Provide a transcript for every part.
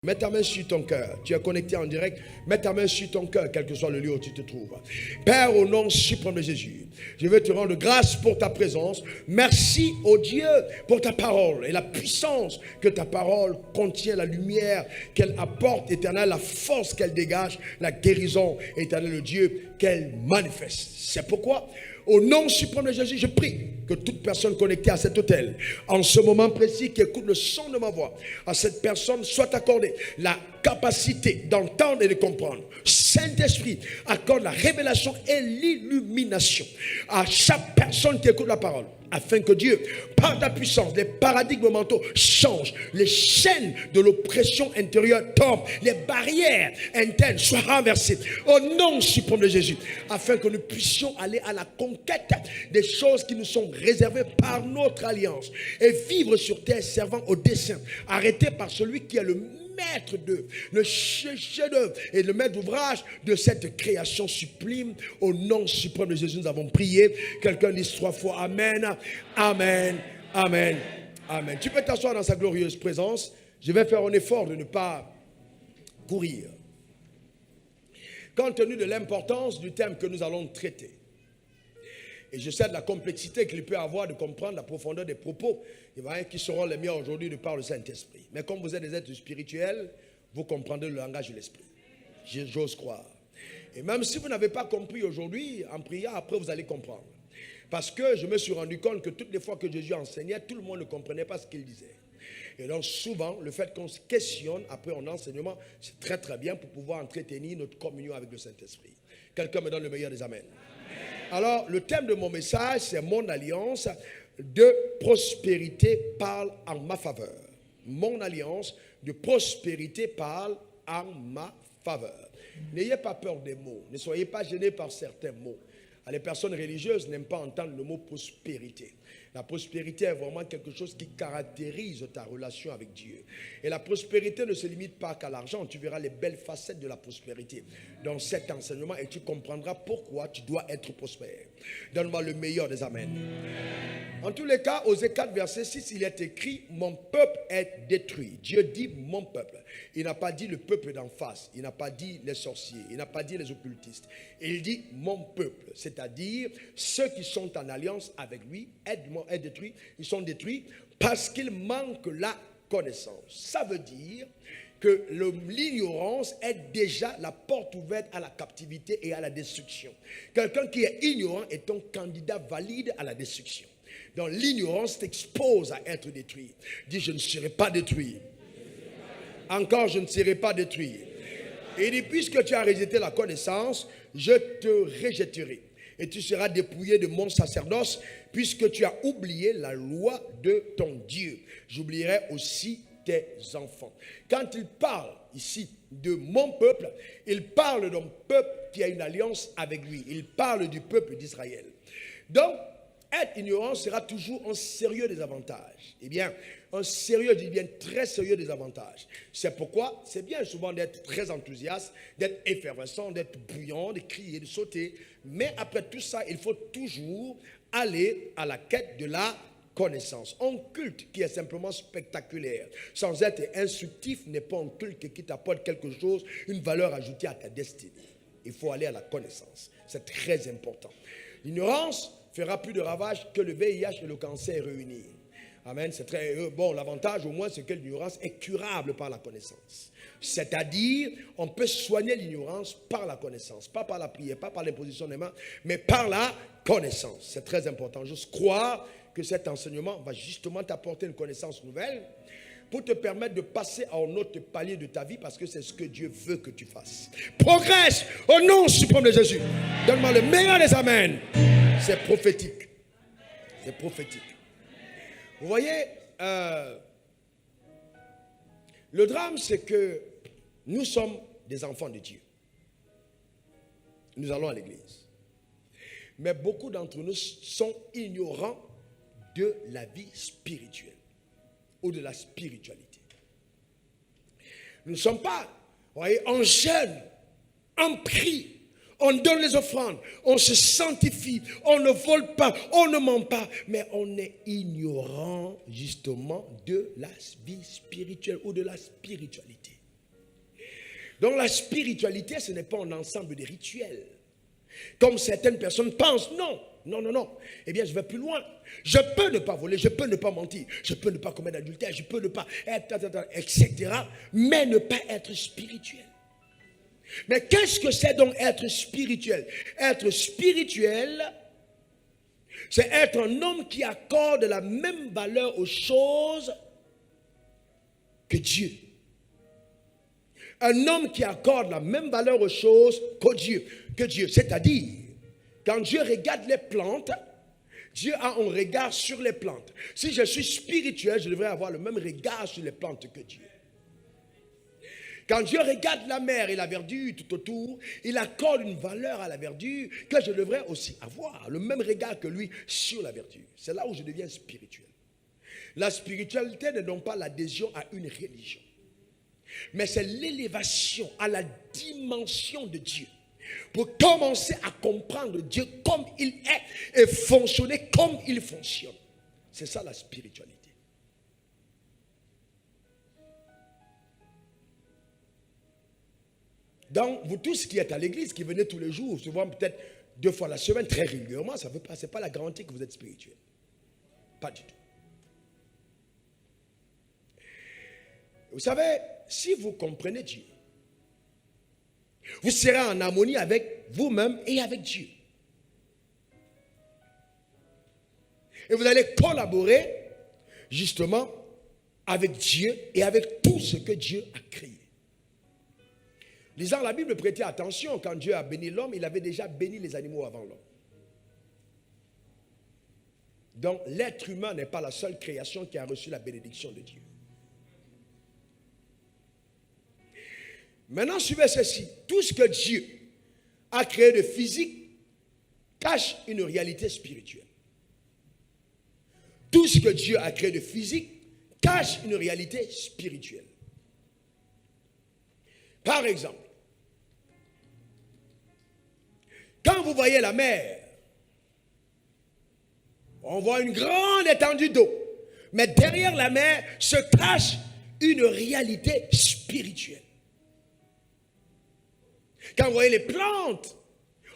Mets ta main sur ton cœur. Tu es connecté en direct. Mets ta main sur ton cœur, quel que soit le lieu où tu te trouves. Père, au nom suprême de Jésus, je veux te rendre grâce pour ta présence. Merci, ô Dieu, pour ta parole et la puissance que ta parole contient, la lumière qu'elle apporte, éternel, la force qu'elle dégage, la guérison, éternel, le Dieu qu'elle manifeste. C'est pourquoi, au nom suprême de Jésus, je prie que toute personne connectée à cet hôtel, en ce moment précis, qui écoute le son de ma voix, à cette personne soit accordée la capacité d'entendre et de comprendre. Saint-Esprit, accorde la révélation et l'illumination à chaque personne qui écoute la parole, afin que Dieu, par ta puissance, les paradigmes mentaux changent, les chaînes de l'oppression intérieure tombent, les barrières internes soient renversées, au nom suprême de Jésus, afin que nous puissions aller à la conquête des choses qui nous sont réservées par notre alliance et vivre sur terre servant au dessein, arrêté par celui qui est le maître d'œuvre, le chef-d'œuvre et le maître d'ouvrage de cette création sublime. Au nom suprême de Jésus, nous avons prié. Quelqu'un dit 3 fois Amen, Amen, Amen, Amen. Tu peux t'asseoir dans sa glorieuse présence. Je vais faire un effort de ne pas courir. Compte tenu de l'importance du thème que nous allons traiter, et je sais de la complexité qu'il peut avoir de comprendre la profondeur des propos qui seront les miens aujourd'hui de par le Saint-Esprit. Mais comme vous êtes des êtres spirituels, vous comprendrez le langage de l'Esprit. J'ose croire. Et même si vous n'avez pas compris aujourd'hui, en priant, après vous allez comprendre. Parce que je me suis rendu compte que toutes les fois que Jésus enseignait, tout le monde ne comprenait pas ce qu'il disait. Et donc souvent, le fait qu'on se questionne après un enseignement, c'est très très bien pour pouvoir entretenir notre communion avec le Saint-Esprit. Quelqu'un me donne le meilleur des amens. Alors, le thème de mon message, c'est mon alliance de prospérité parle en ma faveur. Mon alliance de prospérité parle en ma faveur. N'ayez pas peur des mots. Ne soyez pas gênés par certains mots. Les personnes religieuses n'aiment pas entendre le mot prospérité. La prospérité est vraiment quelque chose qui caractérise ta relation avec Dieu. Et la prospérité ne se limite pas qu'à l'argent. Tu verras les belles facettes de la prospérité dans cet enseignement et tu comprendras pourquoi tu dois être prospère. Donne-moi le meilleur des amens. En tous les cas, Osée 4, verset 6, il est écrit « Mon peuple est détruit ». Dieu dit « mon peuple ». Il n'a pas dit le peuple d'en face. Il n'a pas dit les sorciers. Il n'a pas dit les occultistes. Il dit « mon peuple ». C'est-à-dire ceux qui sont en alliance avec lui est détruit. Ils sont détruits parce qu'ils manquent la connaissance. Ça veut dire que l'ignorance est déjà la porte ouverte à la captivité et à la destruction. Quelqu'un qui est ignorant est un candidat valide à la destruction. Donc l'ignorance t'expose à être détruit. Dis, je ne serai pas détruit. Encore, je ne serai pas détruit. Et il dit, puisque tu as rejeté la connaissance, je te rejetterai. Et tu seras dépouillé de mon sacerdoce, puisque tu as oublié la loi de ton Dieu. J'oublierai aussi tes enfants. Quand il parle ici de mon peuple, il parle d'un peuple qui a une alliance avec lui. Il parle du peuple d'Israël. Donc, être ignorant sera toujours un sérieux désavantage. Eh bien, un sérieux, je dis bien très sérieux désavantage. C'est pourquoi c'est bien souvent d'être très enthousiaste, d'être effervescent, d'être bouillant, de crier, de sauter. Mais après tout ça, il faut toujours aller à la quête de la connaissance. Un culte qui est simplement spectaculaire, sans être instructif, n'est pas un culte qui t'apporte quelque chose, une valeur ajoutée à ta destinée. Il faut aller à la connaissance. C'est très important. L'ignorance fera plus de ravages que le VIH et le cancer réunis. Amen. C'est très bon. L'avantage au moins, c'est que l'ignorance est curable par la connaissance. C'est-à-dire, on peut soigner l'ignorance par la connaissance. Pas par la prière, pas par l'imposition des mains, mais par la connaissance. C'est très important. J'ose croire que cet enseignement va justement t'apporter une connaissance nouvelle pour te permettre de passer à un autre palier de ta vie, parce que c'est ce que Dieu veut que tu fasses. Progresse au nom suprême de Jésus. Donne-moi le meilleur des amens. C'est prophétique. C'est prophétique. Vous voyez, le drame, c'est que nous sommes des enfants de Dieu. Nous allons à l'église. Mais beaucoup d'entre nous sont ignorants de la vie spirituelle ou de la spiritualité. Nous ne sommes pas, vous voyez, on jeûne, on prie, on donne les offrandes, on se sanctifie, on ne vole pas, on ne ment pas, mais on est ignorant justement de la vie spirituelle ou de la spiritualité. Donc la spiritualité, ce n'est pas un ensemble de rituels. Comme certaines personnes pensent, non. Eh bien, je vais plus loin. Je peux ne pas voler, je peux ne pas mentir, je peux ne pas commettre d'adultère, je peux ne pas être, etc. Mais ne pas être spirituel. Mais qu'est-ce que c'est donc être spirituel? Être spirituel, c'est être un homme qui accorde la même valeur aux choses que Dieu. Un homme qui accorde la même valeur aux choses que Dieu. C'est-à-dire, quand Dieu regarde les plantes, Dieu a un regard sur les plantes. Si je suis spirituel, je devrais avoir le même regard sur les plantes que Dieu. Quand Dieu regarde la mer et la verdure tout autour, il accorde une valeur à la verdure que je devrais aussi avoir. Le même regard que lui sur la verdure. C'est là où je deviens spirituel. La spiritualité n'est donc pas l'adhésion à une religion. Mais c'est l'élévation à la dimension de Dieu. Pour commencer à comprendre Dieu comme il est et fonctionner comme il fonctionne. C'est ça la spiritualité. Donc, vous tous qui êtes à l'église, qui venez tous les jours, souvent peut-être 2 fois la semaine, très régulièrement, ça veut pas, c'est pas la garantie que vous êtes spirituel. Pas du tout. Vous savez, si vous comprenez Dieu, vous serez en harmonie avec vous-même et avec Dieu. Et vous allez collaborer justement avec Dieu et avec tout ce que Dieu a créé. Lisant la Bible, prêtez attention, quand Dieu a béni l'homme, il avait déjà béni les animaux avant l'homme. Donc l'être humain n'est pas la seule création qui a reçu la bénédiction de Dieu. Maintenant, suivez ceci. Tout ce que Dieu a créé de physique cache une réalité spirituelle. Tout ce que Dieu a créé de physique cache une réalité spirituelle. Par exemple, quand vous voyez la mer, on voit une grande étendue d'eau. Mais derrière la mer se cache une réalité spirituelle. Quand vous voyez les plantes,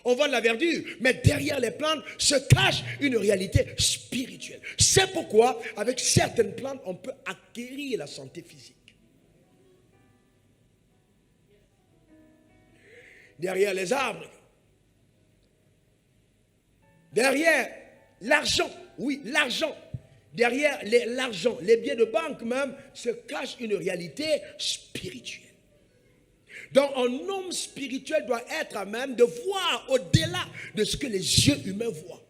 on voit de la verdure, mais derrière les plantes se cache une réalité spirituelle. C'est pourquoi, avec certaines plantes, on peut acquérir la santé physique. Derrière les arbres, derrière l'argent, oui, l'argent, derrière l'argent, les billets de banque même, se cache une réalité spirituelle. Donc un homme spirituel doit être à même de voir au-delà de ce que les yeux humains voient.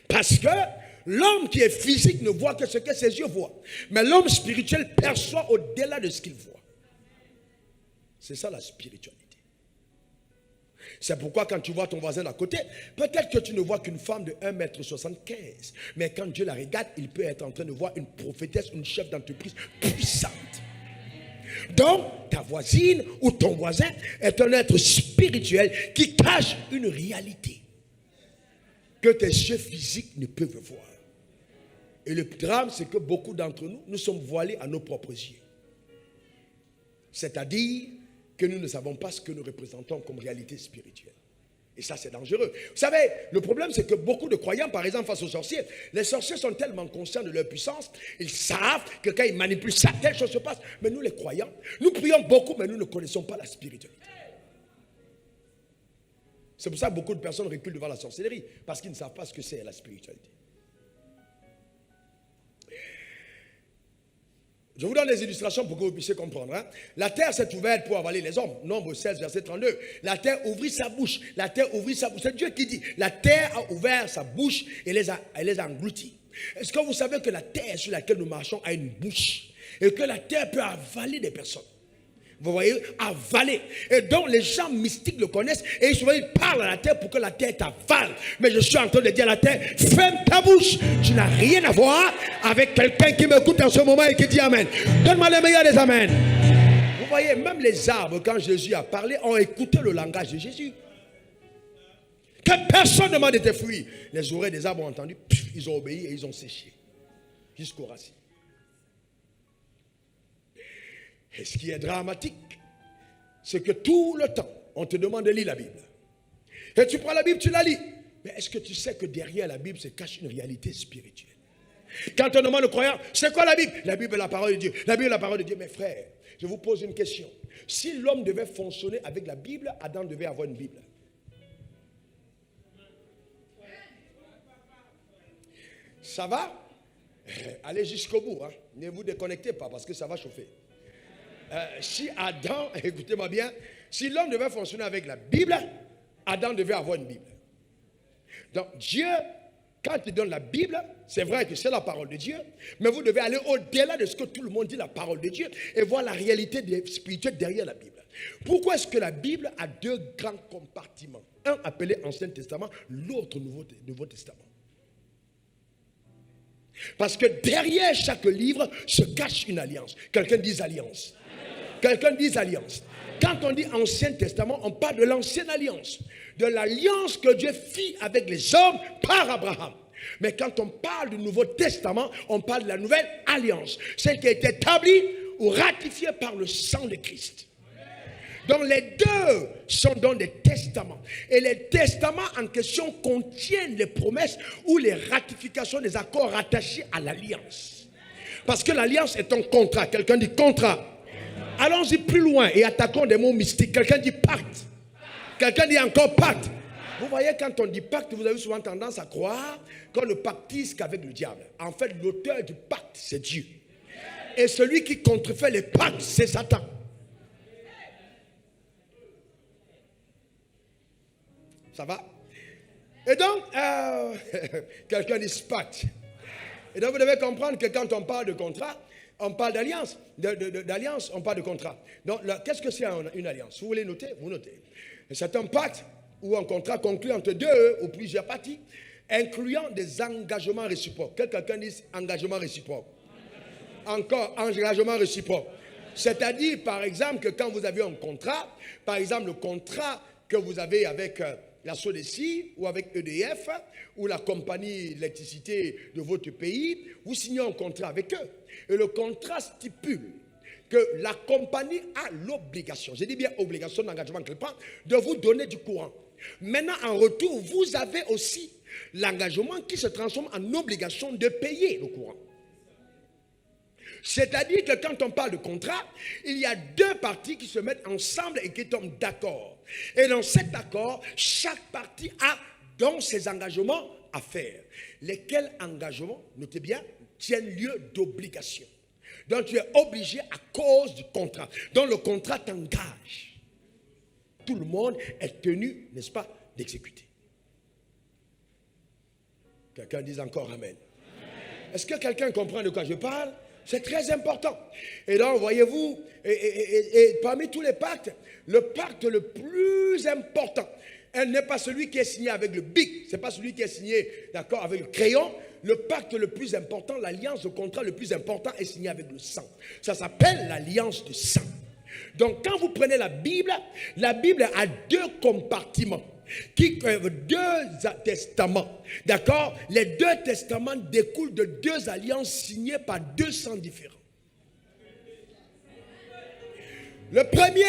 Parce que l'homme qui est physique ne voit que ce que ses yeux voient. Mais l'homme spirituel perçoit au-delà de ce qu'il voit. C'est ça la spiritualité. C'est pourquoi quand tu vois ton voisin d'à côté, peut-être que tu ne vois qu'une femme de 1,75 m. Mais quand Dieu la regarde, il peut être en train de voir une prophétesse, une chef d'entreprise puissante. Donc, ta voisine ou ton voisin est un être spirituel qui cache une réalité que tes yeux physiques ne peuvent voir. Et le drame, c'est que beaucoup d'entre nous, nous sommes voilés à nos propres yeux. C'est-à-dire que nous ne savons pas ce que nous représentons comme réalité spirituelle. Et ça, c'est dangereux. Vous savez, le problème, c'est que beaucoup de croyants, par exemple, face aux sorciers, les sorciers sont tellement conscients de leur puissance, ils savent que quand ils manipulent ça, telle chose se passe. Mais nous, les croyants, nous prions beaucoup, mais nous ne connaissons pas la spiritualité. C'est pour ça que beaucoup de personnes reculent devant la sorcellerie, parce qu'ils ne savent pas ce que c'est la spiritualité. Je vous donne des illustrations pour que vous puissiez comprendre. La terre s'est ouverte pour avaler les hommes. Nombre 16, verset 32. La terre ouvrit sa bouche. La terre ouvrit sa bouche. C'est Dieu qui dit. La terre a ouvert sa bouche et les a engloutis. Est-ce que vous savez que la terre sur laquelle nous marchons a une bouche et que la terre peut avaler des personnes? Vous voyez, avaler. Et donc les gens mystiques le connaissent et souvent ils parlent à la terre pour que la terre t'avale. Mais je suis en train de dire à la terre, ferme ta bouche. Tu n'as rien à voir avec quelqu'un qui m'écoute en ce moment et qui dit Amen. Donne-moi le meilleur des Amen. Vous voyez, même les arbres, quand Jésus a parlé, ont écouté le langage de Jésus. Que personne ne demande de tes fruits. Les oreilles des arbres ont entendu, ils ont obéi et ils ont séché jusqu'aux racines. Et ce qui est dramatique, c'est que tout le temps, on te demande de lire la Bible. Et tu prends la Bible, tu la lis. Mais est-ce que tu sais que derrière la Bible se cache une réalité spirituelle? Quand on demande aux croyants, c'est quoi la Bible? La Bible est la parole de Dieu. La Bible est la parole de Dieu. Mes frères, je vous pose une question. Si l'homme devait fonctionner avec la Bible, Adam devait avoir une Bible. Ça va? Allez jusqu'au bout. Hein. Ne vous déconnectez pas parce que ça va chauffer. Si Adam, écoutez-moi bien, si l'homme devait fonctionner avec la Bible, Adam devait avoir une Bible. Donc Dieu, quand il donne la Bible, c'est vrai que c'est la parole de Dieu, mais vous devez aller au-delà de ce que tout le monde dit, la parole de Dieu, et voir la réalité spirituelle derrière la Bible. Pourquoi est-ce que la Bible a deux grands compartiments? Un appelé Ancien Testament, l'autre Nouveau Testament. Parce que derrière chaque livre se cache une alliance. Quelqu'un dit alliance. Quelqu'un dit alliance. Quand on dit Ancien Testament, on parle de l'ancienne alliance. De l'alliance que Dieu fit avec les hommes par Abraham. Mais quand on parle du Nouveau Testament, on parle de la nouvelle alliance. Celle qui a été établie ou ratifiée par le sang de Christ. Donc les deux sont dans des testaments. Et les testaments en question contiennent les promesses ou les ratifications des accords rattachés à l'alliance. Parce que l'alliance est un contrat. Quelqu'un dit contrat. Allons-y plus loin et attaquons des mots mystiques. Quelqu'un dit pacte. Quelqu'un dit encore pacte. Vous voyez, quand on dit pacte, vous avez souvent tendance à croire qu'on ne pactise qu'avec le diable. En fait, l'auteur du pacte, c'est Dieu. Et celui qui contrefait les pactes, c'est Satan. Ça va? Et donc, quelqu'un dit pacte. Et donc, vous devez comprendre que quand on parle de contrat, on parle d'alliance. D'alliance, on parle de contrat. Donc, qu'est-ce que c'est une alliance? Vous voulez noter? Vous notez. C'est un pacte ou un contrat conclu entre deux ou plusieurs parties, incluant des engagements réciproques. Quelqu'un dit engagement réciproque. Encore, engagement réciproque. C'est-à-dire, par exemple, que quand vous avez un contrat, par exemple, le contrat que vous avez avec la SODECI ou avec EDF ou la compagnie d'électricité de votre pays, vous signez un contrat avec eux. Et le contrat stipule que la compagnie a l'obligation, je dis bien obligation d'engagement qu'elle prend, de vous donner du courant. Maintenant, en retour, vous avez aussi l'engagement qui se transforme en obligation de payer le courant. C'est-à-dire que quand on parle de contrat, il y a deux parties qui se mettent ensemble et qui tombent d'accord. Et dans cet accord, chaque partie a donc ses engagements à faire. Lesquels engagements, notez bien, tiennent lieu d'obligation. Donc tu es obligé à cause du contrat. Donc le contrat t'engage. Tout le monde est tenu, n'est-ce pas, d'exécuter. Quelqu'un dit encore Amen. Est-ce que quelqu'un comprend de quoi je parle? C'est très important. Et donc, voyez-vous, et parmi tous les pactes, le pacte le plus important, elle n'est pas celui qui est signé avec le bic, ce n'est pas celui qui est signé, d'accord, avec le crayon. Le pacte le plus important, l'alliance, le contrat le plus important est signé avec le sang. Ça s'appelle l'alliance du sang. Donc, quand vous prenez la Bible a deux compartiments. Deux testaments, d'accord? Les deux testaments découlent de deux alliances signées par deux sangs différents. Le premier,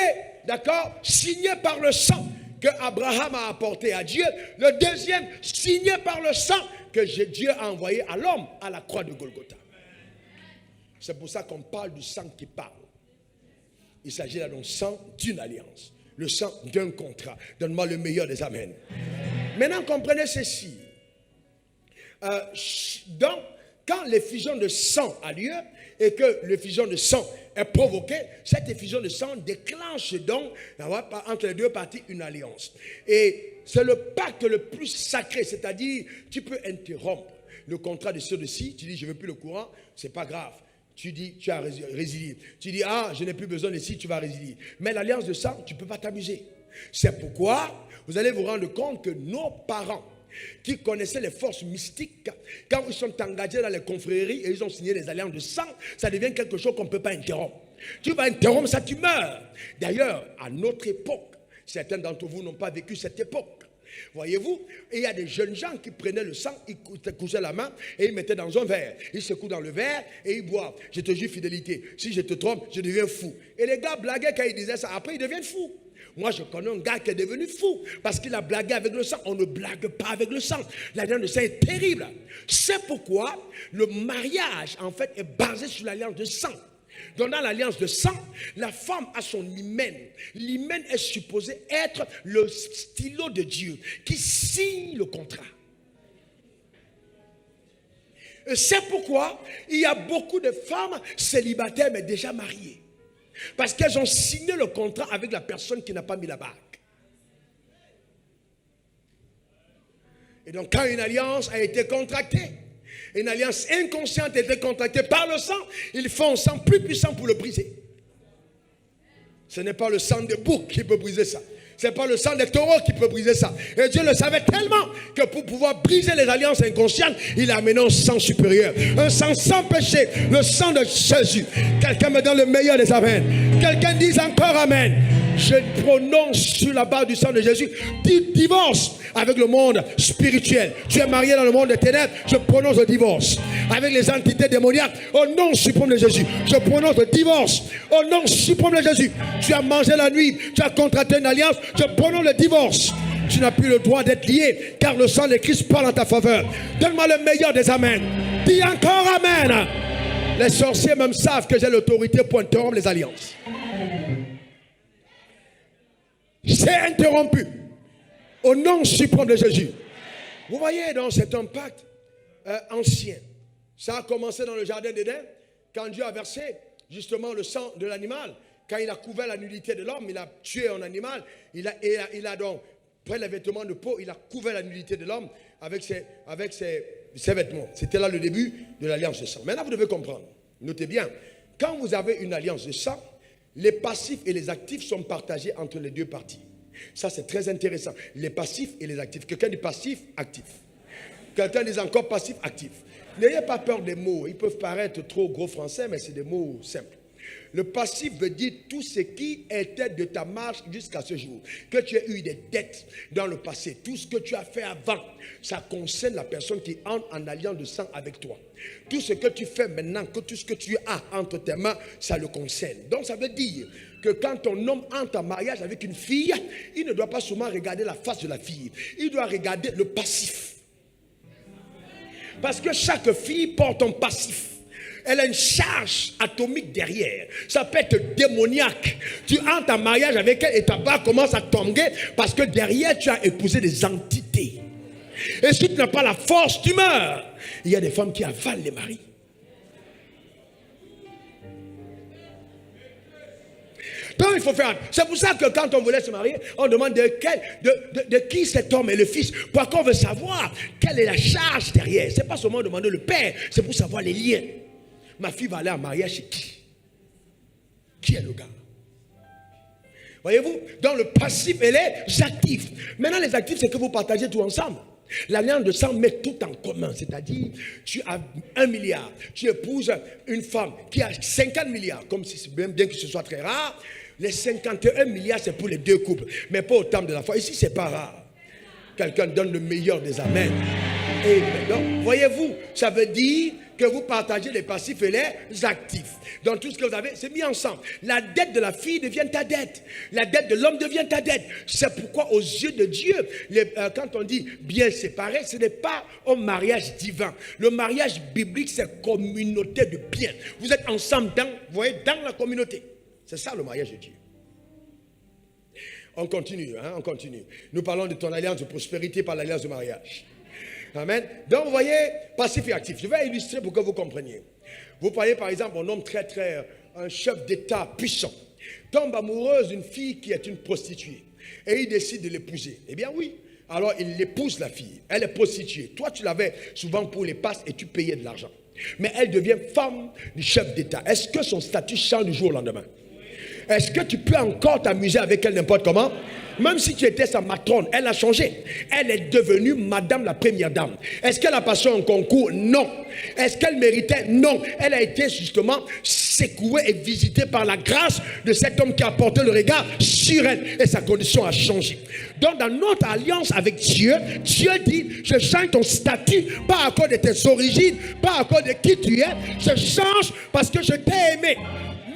d'accord, signé par le sang que Abraham a apporté à Dieu. Le deuxième, signé par le sang que Dieu a envoyé à l'homme à la croix de Golgotha. C'est pour ça qu'on parle du sang qui parle. Il s'agit là d'un sang d'une alliance. Le sang d'un contrat. Donne-moi le meilleur des amens. Maintenant, comprenez ceci. Donc, quand l'effusion de sang a lieu et que l'effusion de sang est provoquée, cette effusion de sang déclenche donc entre les deux parties une alliance. Et c'est le pacte le plus sacré, c'est-à-dire tu peux interrompre le contrat de ceux-ci, tu dis je ne veux plus le courant, c'est pas grave. Tu dis, tu as résilié. Tu dis, ah, je n'ai plus besoin de ci, tu vas résilier. Mais l'alliance de sang, tu ne peux pas t'amuser. C'est pourquoi vous allez vous rendre compte que nos parents, qui connaissaient les forces mystiques, quand ils sont engagés dans les confréries et ils ont signé les alliances de sang, ça devient quelque chose qu'on ne peut pas interrompre. Tu vas interrompre ça, tu meurs. D'ailleurs, à notre époque, certains d'entre vous n'ont pas vécu cette époque. Voyez-vous, il y a des jeunes gens qui prenaient le sang, ils couchaient la main et ils mettaient dans un verre. Ils secouent dans le verre et ils boivent. Je te jure fidélité, si je te trompe, je deviens fou. Et les gars blaguaient quand ils disaient ça, après ils deviennent fous. Moi, je connais un gars qui est devenu fou parce qu'il a blagué avec le sang. On ne blague pas avec le sang. L'alliance de sang est terrible. C'est pourquoi le mariage, en fait, est basé sur l'alliance de sang. Donc, dans l'alliance de sang, la femme a son hymen. L'hymen est supposé être le stylo de Dieu qui signe le contrat. Et c'est pourquoi il y a beaucoup de femmes célibataires mais déjà mariées. Parce qu'elles ont signé le contrat avec la personne qui n'a pas mis la bague. Et donc quand une alliance a été contractée, une alliance inconsciente a été contractée par le sang, il faut un sang plus puissant pour le briser. Ce n'est pas le sang de bouc qui peut briser ça. Ce n'est pas le sang des taureaux qui peut briser ça. Et Dieu le savait tellement que pour pouvoir briser les alliances inconscientes, il a amené un sang supérieur. Un sang sans péché. Le sang de Jésus. Quelqu'un me donne le meilleur des amens. Quelqu'un dise encore amen. Je prononce sur la base du sang de Jésus. Divorce avec le monde spirituel. Tu es marié dans le monde des ténèbres. Je prononce le divorce. Avec les entités démoniaques. Au nom suprême de Jésus. Je prononce le divorce. Au nom suprême de Jésus. Tu as mangé la nuit. Tu as contracté une alliance. Je prononce le divorce. Tu n'as plus le droit d'être lié. Car le sang de Christ parle en ta faveur. Donne-moi le meilleur des amens. Dis encore amen. Les sorciers même savent que j'ai l'autorité pour interrompre les alliances. C'est interrompu au nom suprême de Jésus. Vous voyez, donc c'est un pacte ancien. Ça a commencé dans le jardin d'Éden, quand Dieu a versé justement le sang de l'animal. Quand il a couvert la nudité de l'homme, il a tué un animal. Il a donc pris les vêtements de peau, il a couvert la nudité de l'homme avec ses vêtements. C'était là le début de l'alliance de sang. Maintenant, vous devez comprendre. Notez bien, quand vous avez une alliance de sang, les passifs et les actifs sont partagés entre les deux parties. Ça, c'est très intéressant. Les passifs et les actifs. Quelqu'un dit passif, actif. Quelqu'un dit encore passif, actif. N'ayez pas peur des mots. Ils peuvent paraître trop gros français, mais c'est des mots simples. Le passif veut dire tout ce qui était de ta marche jusqu'à ce jour. Que tu aies eu des dettes dans le passé. Tout ce que tu as fait avant, ça concerne la personne qui entre en alliance de sang avec toi. Tout ce que tu fais maintenant, que tout ce que tu as entre tes mains, ça le concerne. Donc ça veut dire que quand ton homme entre en mariage avec une fille, il ne doit pas seulement regarder la face de la fille. Il doit regarder le passif. Parce que chaque fille porte un passif. Elle a une charge atomique derrière. Ça peut être démoniaque. Tu entres en mariage avec elle et ta barre commence à tomber parce que derrière tu as épousé des entités. Et si tu n'as pas la force, tu meurs. Il y a des femmes qui avalent les maris. Donc il faut faire. C'est pour ça que quand on voulait se marier, on demande de qui cet homme est le fils. Pourquoi on veut savoir quelle est la charge derrière. C'est pas seulement demander le père, c'est pour savoir les liens. Ma fille va aller en mariage chez qui? Qui est le gars? Voyez-vous? Dans le passif et les actifs. Maintenant, les actifs, c'est que vous partagez tout ensemble. L'alliance de sang met tout en commun. C'est-à-dire, tu as 1 milliard. Tu épouses une femme qui a 50 milliards. Comme si, bien que ce soit très rare, les 51 milliards, c'est pour les deux couples. Mais pas au terme de la foi. Ici, c'est pas rare. Quelqu'un donne le meilleur des amens. Et donc, voyez-vous, ça veut dire que vous partagez les passifs et les actifs. Donc tout ce que vous avez, c'est mis ensemble. La dette de la fille devient ta dette. La dette de l'homme devient ta dette. C'est pourquoi aux yeux de Dieu, quand on dit bien séparé, ce n'est pas un mariage divin. Le mariage biblique, c'est communauté de biens. Vous êtes ensemble dans la communauté. C'est ça le mariage de Dieu. On continue, on continue. Nous parlons de ton alliance de prospérité par l'alliance de mariage. Amen. Donc vous voyez, passif et actif. Je vais illustrer pour que vous compreniez. Vous voyez par exemple un homme un chef d'État puissant, tombe amoureuse d'une fille qui est une prostituée. Et il décide de l'épouser. Eh bien oui. Alors il épouse la fille. Elle est prostituée. Toi tu l'avais souvent pour les passes et tu payais de l'argent. Mais elle devient femme du chef d'État. Est-ce que son statut change du jour au lendemain? est-ce que tu peux encore t'amuser avec elle n'importe comment? Même si tu étais sa matrone, elle a changé. Elle est devenue madame la première dame. Est-ce qu'elle a passé un concours? Non. Est-ce qu'elle méritait? Non. Elle a été justement secouée et visitée par la grâce de cet homme qui a porté le regard sur elle. Et sa condition a changé. Donc dans notre alliance avec Dieu, Dieu dit, je change ton statut, pas à cause de tes origines, pas à cause de qui tu es. Je change parce que je t'ai aimé.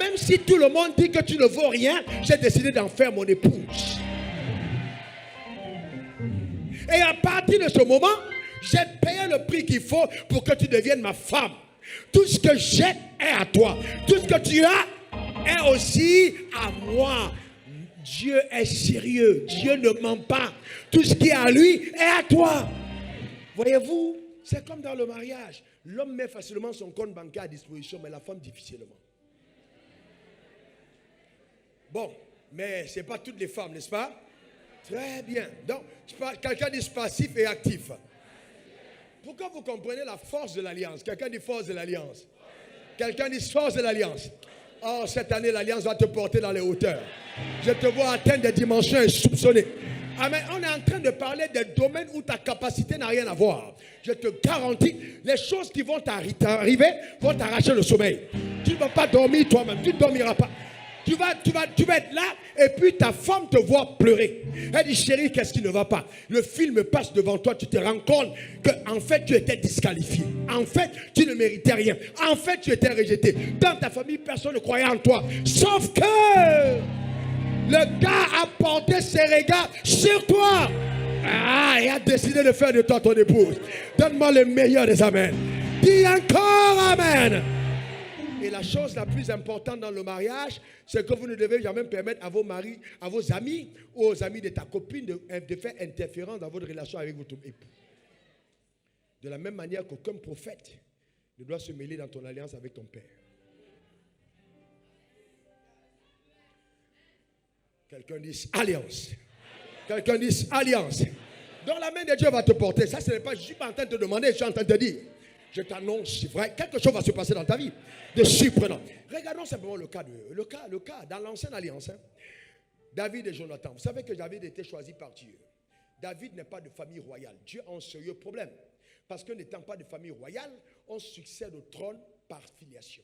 Même si tout le monde dit que tu ne vaux rien, j'ai décidé d'en faire mon épouse. Et à partir de ce moment, j'ai payé le prix qu'il faut pour que tu deviennes ma femme. Tout ce que j'ai est à toi. Tout ce que tu as est aussi à moi. Dieu est sérieux. Dieu ne ment pas. Tout ce qui est à lui est à toi. Voyez-vous, c'est comme dans le mariage. L'homme met facilement son compte bancaire à disposition, mais la femme difficilement. Bon, mais ce n'est pas toutes les femmes, n'est-ce pas? Très bien. Donc, quelqu'un dit passif et actif. Pourquoi vous comprenez la force de l'alliance? Quelqu'un dit force de l'alliance. Quelqu'un dit force de l'alliance. Oh, cette année, l'alliance va te porter dans les hauteurs. Je te vois atteindre des dimensions insoupçonnées. Amen. On est en train de parler des domaines où ta capacité n'a rien à voir. Je te garantis, les choses qui vont t'arriver vont t'arracher le sommeil. Tu ne vas pas dormir toi-même. Tu ne dormiras pas. Tu vas être là et puis ta femme te voit pleurer. Elle dit, chérie, qu'est-ce qui ne va pas? Le film passe devant toi, tu te rends compte qu'en fait tu étais disqualifié. En fait, tu ne méritais rien. En fait, tu étais rejeté. Dans ta famille, personne ne croyait en toi. Sauf que le gars a porté ses regards sur toi. Ah, et a décidé de faire de toi ton épouse. Donne-moi le meilleur des amens. Dis encore amen. Et la chose la plus importante dans le mariage, c'est que vous ne devez jamais permettre à vos maris, à vos amis ou aux amis de ta copine de faire interférence dans votre relation avec votre époux. De la même manière qu'aucun prophète ne doit se mêler dans ton alliance avec ton père. Quelqu'un dit alliance. Quelqu'un dit alliance. Donc la main de Dieu va te porter. Ça, ce n'est pas, je ne suis pas en train de te demander, je suis en train de te dire. Je t'annonce, c'est vrai, quelque chose va se passer dans ta vie de surprenant. Regardons simplement le cas dans l'ancienne alliance. Hein. David et Jonathan. Vous savez que David était choisi par Dieu. David n'est pas de famille royale. Dieu a un sérieux problème. Parce que n'étant pas de famille royale, on succède au trône par filiation.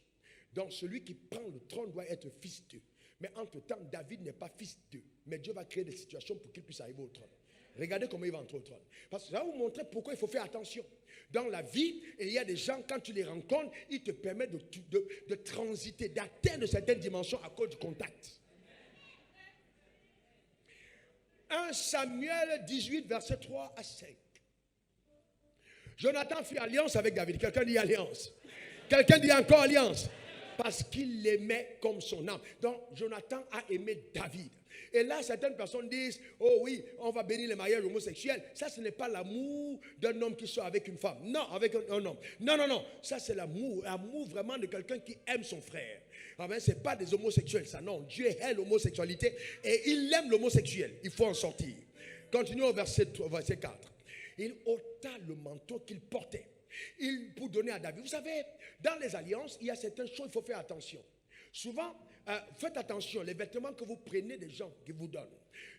Donc celui qui prend le trône doit être fils d'eux. Mais entre-temps, David n'est pas fils d'eux. Mais Dieu va créer des situations pour qu'il puisse arriver au trône. Regardez comment il va entrer au trône. Parce que ça va vous montrer pourquoi il faut faire attention. Dans la vie, il y a des gens, quand tu les rencontres, ils te permettent de transiter, d'atteindre certaines dimensions à cause du contact. 1 Samuel 18, verset 3 à 5. Jonathan fit alliance avec David. Quelqu'un dit alliance. Quelqu'un dit encore alliance. Parce qu'il l'aimait comme son âme. Donc, Jonathan a aimé David. Et là, certaines personnes disent, oh oui, on va bénir les mariages homosexuels. Ça, ce n'est pas l'amour d'un homme qui soit avec une femme. Non, avec un homme. Non. Ça, c'est l'amour. L'amour vraiment de quelqu'un qui aime son frère. Ce n'est pas des homosexuels, ça. Non, Dieu hait l'homosexualité et il aime l'homosexuel. Il faut en sortir. Continuons au verset 4. Il ôta le manteau qu'il portait. Pour donner à David. Vous savez, dans les alliances, il y a certaines choses, il faut faire attention. Souvent, faites attention, les vêtements que vous prenez des gens qui vous donnent.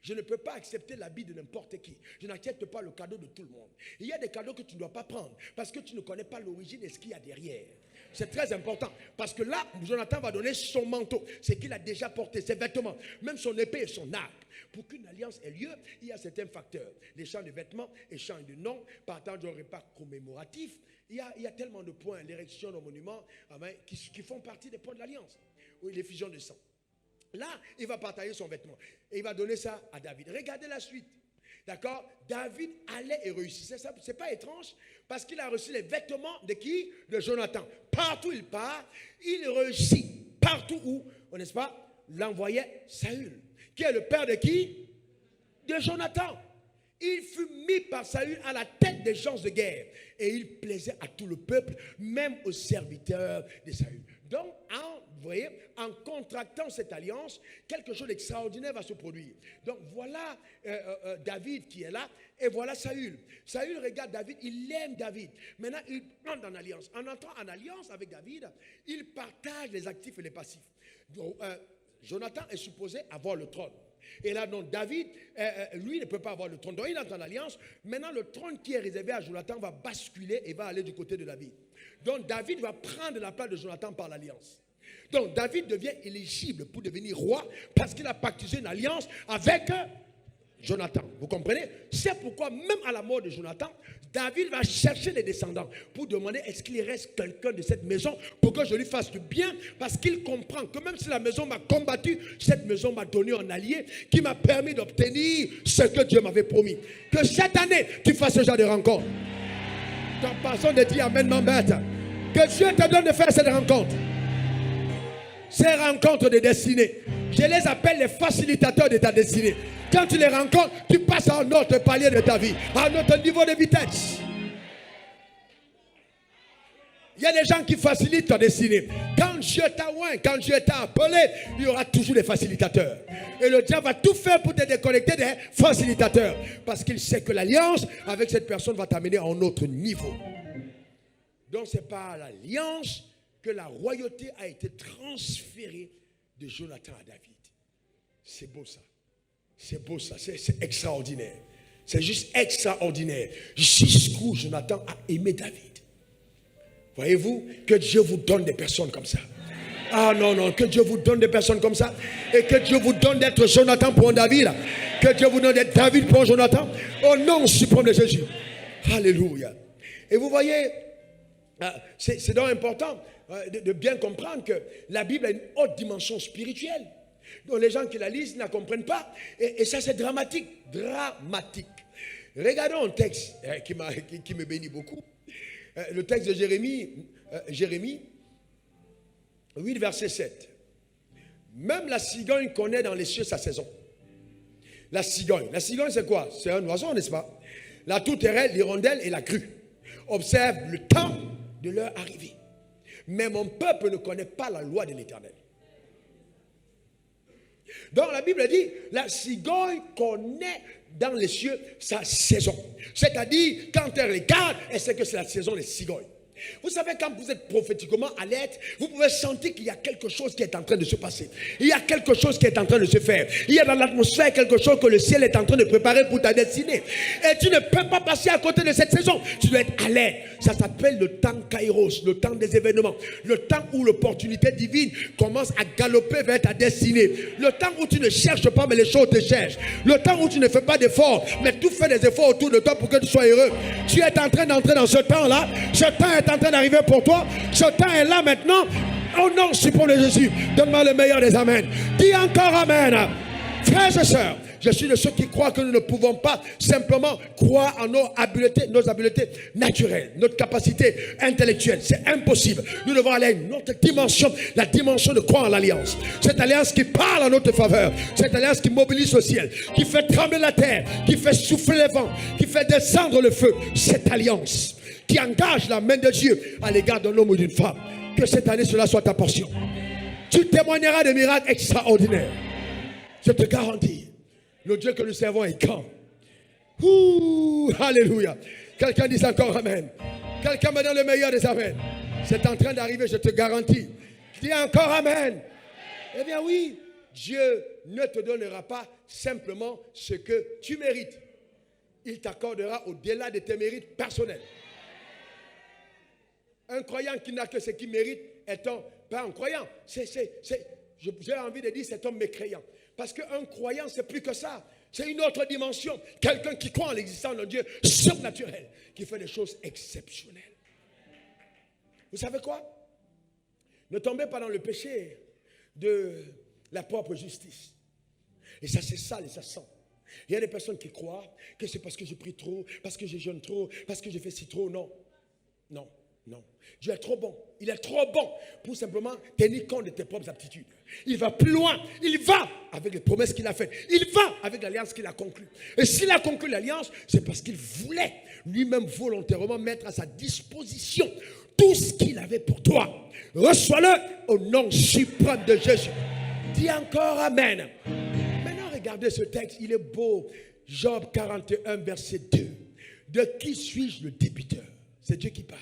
Je ne peux pas accepter l'habit de n'importe qui. Je n'accepte pas le cadeau de tout le monde. Il y a des cadeaux que tu ne dois pas prendre parce que tu ne connais pas l'origine et ce qu'il y a derrière. C'est très important parce que là, Jonathan va donner son manteau, c'est qu'il a déjà porté, ses vêtements, même son épée et son arc. Pour qu'une alliance ait lieu, il y a certains facteurs. L'échange de vêtements, échange de noms, partage d'un repas commémoratif. Il y a tellement de points, l'érection d'un monument, qui font partie des points de l'alliance. Oui, l'effusion de sang. Là, il va partager son vêtement. Et il va donner ça à David. Regardez la suite. D'accord? David allait et réussissait. Ce n'est pas étrange parce qu'il a reçu les vêtements de qui? De Jonathan. Partout où il part, il réussit. Partout où, n'est-ce pas, l'envoyait Saül. Qui est le père de qui? De Jonathan. Il fut mis par Saül à la tête des gens de guerre. Et il plaisait à tout le peuple, même aux serviteurs de Saül. Donc, vous voyez, en contractant cette alliance, quelque chose d'extraordinaire va se produire. Donc, voilà David qui est là, et voilà Saül. Saül regarde David, il aime David. Maintenant, il entre en alliance. En entrant en alliance avec David, il partage les actifs et les passifs. Donc, Jonathan est supposé avoir le trône. Et là, donc, David, lui, ne peut pas avoir le trône. Donc, il entre en alliance. Maintenant, le trône qui est réservé à Jonathan va basculer et va aller du côté de David. Donc, David va prendre la place de Jonathan par l'alliance. Donc, David devient éligible pour devenir roi parce qu'il a pactisé une alliance avec Jonathan. Vous comprenez? C'est pourquoi, même à la mort de Jonathan, David va chercher les descendants pour demander est-ce qu'il reste quelqu'un de cette maison pour que je lui fasse du bien, parce qu'il comprend que même si la maison m'a combattu, cette maison m'a donné un allié qui m'a permis d'obtenir ce que Dieu m'avait promis. Que cette année, tu fasses ce genre de rencontre. Ton personne de dire Amen m'embête. Que Dieu te donne de faire cette rencontre. Ces rencontres de destinée, je les appelle les facilitateurs de ta destinée. Quand tu les rencontres, tu passes à un autre palier de ta vie, à un autre niveau de vitesse. Il y a des gens qui facilitent ta destinée. Quand Dieu t'a oint, quand Dieu t'a appelé, il y aura toujours des facilitateurs. Et le diable va tout faire pour te déconnecter des facilitateurs. Parce qu'il sait que l'alliance avec cette personne va t'amener à un autre niveau. Donc c'est par l'alliance que la royauté a été transférée de Jonathan à David. C'est beau ça. C'est beau ça. C'est extraordinaire. C'est juste extraordinaire. Jusqu'où Jonathan a aimé David. Voyez-vous, que Dieu vous donne des personnes comme ça. Ah non, non, que Dieu vous donne des personnes comme ça. Et que Dieu vous donne d'être Jonathan pour un David. Que Dieu vous donne d'être David pour un Jonathan. Au nom suprême de Jésus. Alléluia. Et vous voyez, c'est donc important de bien comprendre que la Bible a une haute dimension spirituelle. Donc les gens qui la lisent ne la comprennent pas. Et ça, c'est dramatique. Dramatique. Regardons un texte qui me bénit beaucoup. Le texte de Jérémie 8, verset 7. Même la cigogne connaît dans les cieux sa saison. La cigogne c'est quoi? C'est un oiseau, n'est-ce pas? La tourterelle, l'hirondelle et la grue observent le temps de leur arrivée. Mais mon peuple ne connaît pas la loi de l'Éternel. Donc la Bible dit, la cigogne connaît dans les cieux sa saison. C'est-à-dire, quand elle regarde, elle sait que c'est la saison des cigognes. Vous savez, quand vous êtes prophétiquement alerte, vous pouvez sentir qu'il y a quelque chose qui est en train de se passer. Il y a quelque chose qui est en train de se faire. Il y a dans l'atmosphère quelque chose que le ciel est en train de préparer pour ta destinée. Et tu ne peux pas passer à côté de cette saison. Tu dois être alerte. Ça s'appelle le temps Kairos, le temps des événements. Le temps où l'opportunité divine commence à galoper vers ta destinée. Le temps où tu ne cherches pas, mais les choses te cherchent. Le temps où tu ne fais pas d'efforts, mais tu fais des efforts autour de toi pour que tu sois heureux. Tu es en train d'entrer dans ce temps-là. Ce temps est en train d'arriver pour toi. Ce temps est là maintenant. Au nom suprême de Jésus, donne-moi le meilleur des amens. Dis encore amen. Frères et sœurs, je suis de ceux qui croient que nous ne pouvons pas simplement croire en nos habiletés naturelles, notre capacité intellectuelle. C'est impossible. Nous devons aller à une autre dimension, la dimension de croire en l'alliance. Cette alliance qui parle en notre faveur, cette alliance qui mobilise le ciel, qui fait trembler la terre, qui fait souffler les vents, qui fait descendre le feu. Cette alliance qui engage la main de Dieu à l'égard d'un homme ou d'une femme. Que cette année, cela soit ta portion. Tu témoigneras de miracles extraordinaires. Je te garantis, le Dieu que nous servons est grand. Ouh, alléluia. Quelqu'un dit encore amen. Quelqu'un me donne le meilleur des amen. C'est en train d'arriver, je te garantis. Dis encore amen. Eh bien oui, Dieu ne te donnera pas simplement ce que tu mérites. Il t'accordera au-delà de tes mérites personnels. Un croyant qui n'a que ce qu'il mérite est pas un croyant. J'ai envie de dire c'est un mécréant. Parce qu'un croyant, c'est plus que ça. C'est une autre dimension. Quelqu'un qui croit en l'existence d'un Dieu surnaturel, qui fait des choses exceptionnelles. Vous savez quoi? Ne tombez pas dans le péché de la propre justice. Et ça, c'est sale et ça sent. Il y a des personnes qui croient que c'est parce que je prie trop, parce que je jeûne trop, parce que je fais si trop. Non. Non. Non, Dieu est trop bon. Il est trop bon pour simplement tenir compte de tes propres aptitudes. Il va plus loin. Il va avec les promesses qu'il a faites. Il va avec l'alliance qu'il a conclue. Et s'il a conclu l'alliance, c'est parce qu'il voulait lui-même volontairement mettre à sa disposition tout ce qu'il avait pour toi. Reçois-le au nom suprême de Jésus. Dis encore amen. Maintenant, regardez ce texte. Il est beau. Job 41, verset 2. De qui suis-je le débiteur? C'est Dieu qui parle.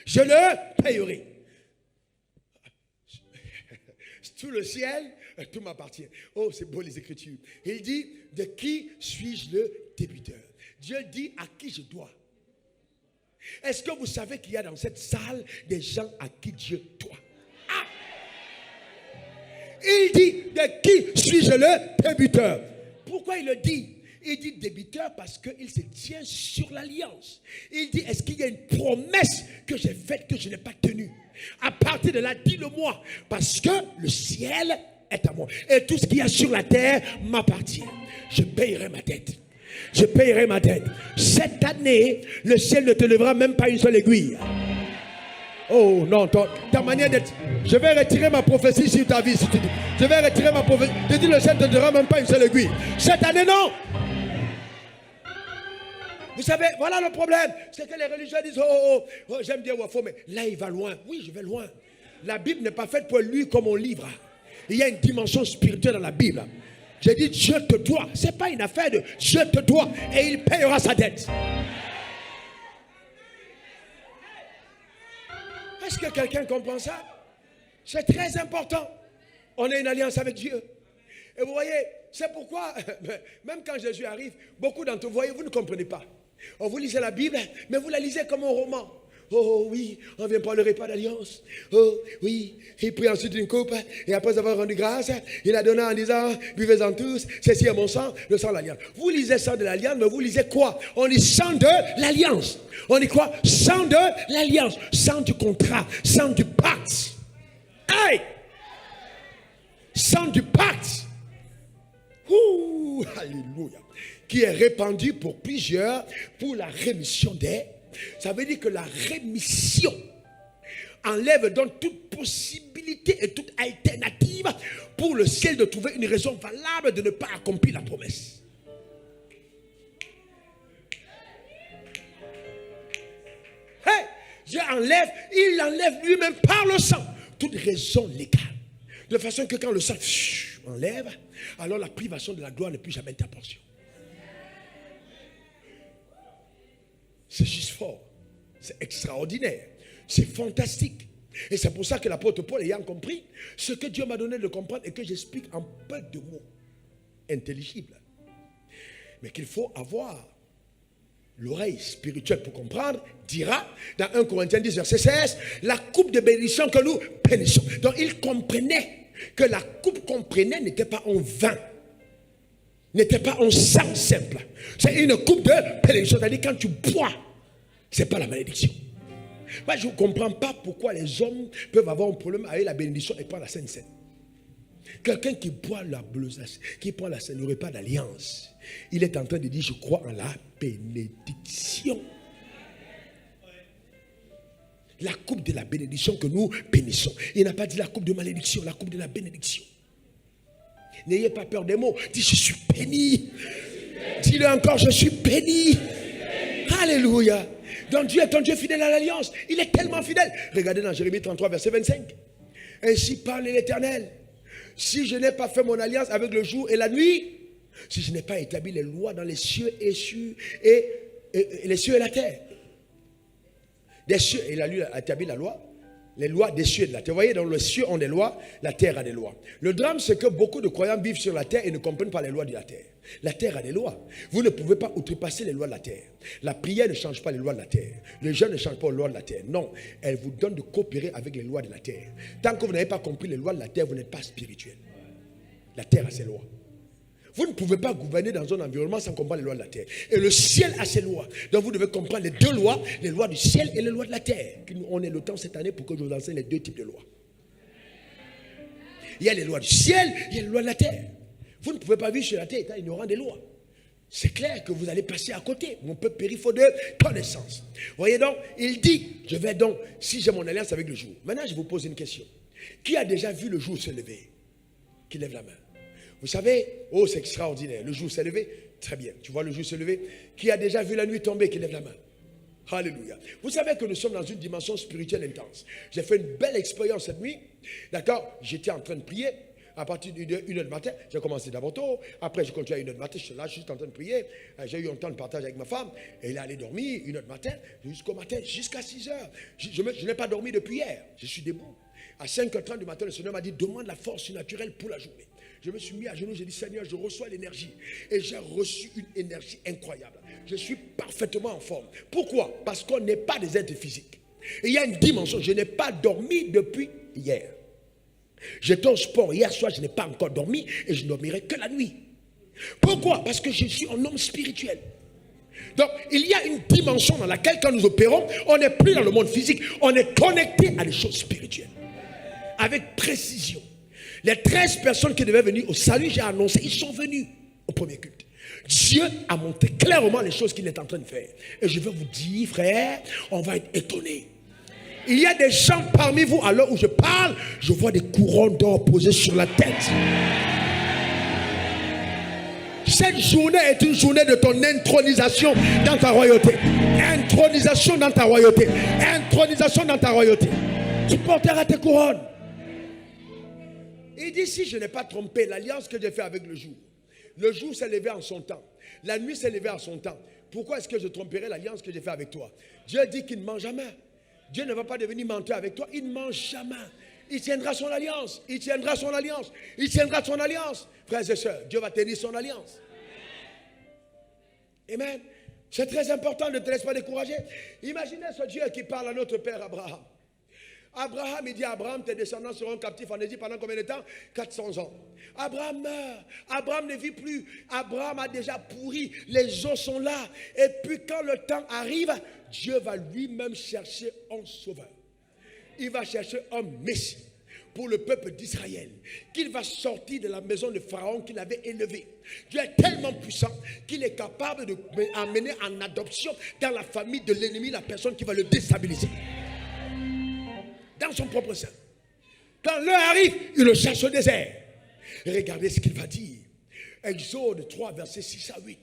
Je le payerai. Sous le ciel, tout m'appartient. Oh, c'est beau les Écritures. Il dit, de qui suis-je le débiteur? Dieu dit, à qui je dois. Est-ce que vous savez qu'il y a dans cette salle des gens à qui Dieu doit? Ah! Il dit, de qui suis-je le débiteur? Pourquoi il le dit? Il dit débiteur parce qu'il se tient sur l'alliance. Il dit, est-ce qu'il y a une promesse que j'ai faite que je n'ai pas tenue? À partir de là, dis-le-moi, parce que le ciel est à moi. Et tout ce qu'il y a sur la terre m'appartient. Je payerai ma dette. Je payerai ma dette. Cette année, le ciel ne te lèvera même pas une seule aiguille. Oh non, ta manière d'être. Je vais retirer ma prophétie sur ta vie. Si tu dis. Je vais retirer ma prophétie. Je dis, le ciel ne te donnera même pas une seule aiguille. Cette année, non. Vous savez, voilà le problème. C'est que les religieux disent, oh, j'aime bien Wafo, mais là, il va loin. Oui, je vais loin. La Bible n'est pas faite pour lui comme on livre. Il y a une dimension spirituelle dans la Bible. J'ai dit, Dieu te doit. Ce n'est pas une affaire de Dieu te doit. Et il payera sa dette. Est-ce que quelqu'un comprend ça? C'est très important. On a une alliance avec Dieu. Et vous voyez, c'est pourquoi, même quand Jésus arrive, beaucoup d'entre vous, voyez, vous ne comprenez pas. Oh, vous lisez la Bible, mais vous la lisez comme un roman. Oh oui, on vient prendre le repas d'alliance. Oh oui, il prit ensuite une coupe, et après avoir rendu grâce, il a donné en disant, buvez-en tous, ceci est mon sang, le sang de l'alliance. Vous lisez sang de l'alliance, mais vous lisez quoi? On lit sang de l'alliance. On dit quoi? Sang de l'alliance, sang du contrat, sang du pacte. Hey! Sang du pacte. Ouh, alléluia. Qui est répandu pour plusieurs, pour la rémission des. Ça veut dire que la rémission enlève donc toute possibilité et toute alternative pour le ciel de trouver une raison valable de ne pas accomplir la promesse. Hey, il enlève lui-même par le sang toute raison légale. De façon que quand le sang enlève, alors la privation de la gloire n'est plus jamais ta portion. C'est juste fort. C'est extraordinaire. C'est fantastique. Et c'est pour ça que l'apôtre Paul, ayant compris ce que Dieu m'a donné de comprendre et que j'explique en peu de mots intelligibles, mais qu'il faut avoir l'oreille spirituelle pour comprendre, dira dans 1 Corinthiens 10, verset 16, la coupe de bénédiction que nous bénissons. Donc il comprenait que la coupe qu'on prenait n'était pas en vin, n'était pas en sang simple. C'est une coupe de bénédiction. C'est-à-dire quand tu bois, ce n'est pas la malédiction. Moi, je ne comprends pas pourquoi les hommes peuvent avoir un problème avec la bénédiction et pas la Sainte Seine. Quelqu'un qui boit la bleuse, qui prend la Seine, n'aurait pas d'alliance. Il est en train de dire, je crois en la bénédiction. La coupe de la bénédiction que nous bénissons. Il n'a pas dit la coupe de malédiction, la coupe de la bénédiction. N'ayez pas peur des mots. Dis, je suis béni. Dis-le encore, je suis béni. Alléluia. Donc Dieu est un Dieu fidèle à l'alliance. Il est tellement fidèle. Regardez dans Jérémie 33, verset 25. Ainsi parle l'Éternel. Si je n'ai pas fait mon alliance avec le jour et la nuit, si je n'ai pas établi les lois dans les cieux et les cieux et la terre. Des cieux, il a établi la loi, les lois des cieux et de la terre. Vous voyez, dans les cieux ont des lois, la terre a des lois. Le drame, c'est que beaucoup de croyants vivent sur la terre et ne comprennent pas les lois de la terre. La terre a des lois. Vous ne pouvez pas outrepasser les lois de la terre. La prière ne change pas les lois de la terre. Le jeûne ne change pas les lois de la terre. Non, elle vous donne de coopérer avec les lois de la terre. Tant que vous n'avez pas compris les lois de la terre, vous n'êtes pas spirituel. La terre a ses lois. Vous ne pouvez pas gouverner dans un environnement sans comprendre les lois de la terre. Et le ciel a ses lois. Donc vous devez comprendre les deux lois, les lois du ciel et les lois de la terre. On a le temps cette année pour que je vous enseigne les deux types de lois. Il y a les lois du ciel, il y a les lois de la terre. Vous ne pouvez pas vivre sur la terre étant ignorant des lois. C'est clair que vous allez passer à côté. Mon peuple périt faute de connaissance. Voyez donc, il dit, je vais donc, si j'ai mon alliance avec le jour. Maintenant, je vous pose une question. Qui a déjà vu le jour se lever? Qui lève la main. Vous savez, oh c'est extraordinaire, le jour s'est levé, très bien, tu vois le jour se lever. Qui a déjà vu la nuit tomber, qui lève la main. Alléluia. Vous savez que nous sommes dans une dimension spirituelle intense. J'ai fait une belle expérience cette nuit, d'accord, j'étais en train de prier. À partir d'une heure du matin, j'ai commencé d'abord tôt. Après, j'ai continué à 1h du matin. Je suis là, juste en train de prier. J'ai eu un temps de partage avec ma femme. Et elle est allée dormir 1h du matin, jusqu'au matin, jusqu'à 6h. Je n'ai pas dormi depuis hier. Je suis debout. À 5h30 du matin, le Seigneur m'a dit, demande la force surnaturelle pour la journée. Je me suis mis à genoux, j'ai dit, Seigneur, je reçois l'énergie. Et j'ai reçu une énergie incroyable. Je suis parfaitement en forme. Pourquoi? Parce qu'on n'est pas des êtres physiques. Et il y a une dimension, je n'ai pas dormi depuis hier. J'étais au sport hier soir, je n'ai pas encore dormi et je ne dormirai que la nuit. Pourquoi? Parce que je suis un homme spirituel. Donc, il y a une dimension dans laquelle, quand nous opérons, on n'est plus dans le monde physique, on est connecté à des choses spirituelles. Avec précision. Les 13 personnes qui devaient venir au salut, j'ai annoncé, ils sont venus au premier culte. Dieu a montré clairement les choses qu'il est en train de faire. Et je veux vous dire, frère, on va être étonnés. Il y a des gens parmi vous, à l'heure où je parle, je vois des couronnes d'or posées sur la tête. Cette journée est une journée de ton intronisation dans ta royauté. Intronisation dans ta royauté. Intronisation dans ta royauté. Tu porteras tes couronnes. Il dit, si je n'ai pas trompé l'alliance que j'ai faite avec le jour s'est levé en son temps. La nuit s'est levée en son temps. Pourquoi est-ce que je tromperai l'alliance que j'ai faite avec toi? Dieu dit qu'il ne ment jamais. Dieu ne va pas devenir menteur avec toi. Il ne ment jamais. Il tiendra son alliance. Il tiendra son alliance. Il tiendra son alliance. Frères et sœurs, Dieu va tenir son alliance. Amen. C'est très important, ne te laisse pas décourager. Imaginez ce Dieu qui parle à notre père Abraham. Abraham, il dit à Abraham, tes descendants seront captifs en Égypte pendant combien de temps? 400 ans. Abraham meurt. Abraham ne vit plus. Abraham a déjà pourri. Les os sont là. Et puis quand le temps arrive, Dieu va lui-même chercher un sauveur. Il va chercher un messie pour le peuple d'Israël, qu'il va sortir de la maison de Pharaon qu'il avait élevé. Dieu est tellement puissant qu'il est capable d'amener en adoption dans la famille de l'ennemi la personne qui va le déstabiliser. Dans son propre sein. Quand l'heure arrive, il le cherche au désert. Et regardez ce qu'il va dire. Exode 3, versets 6 à 8.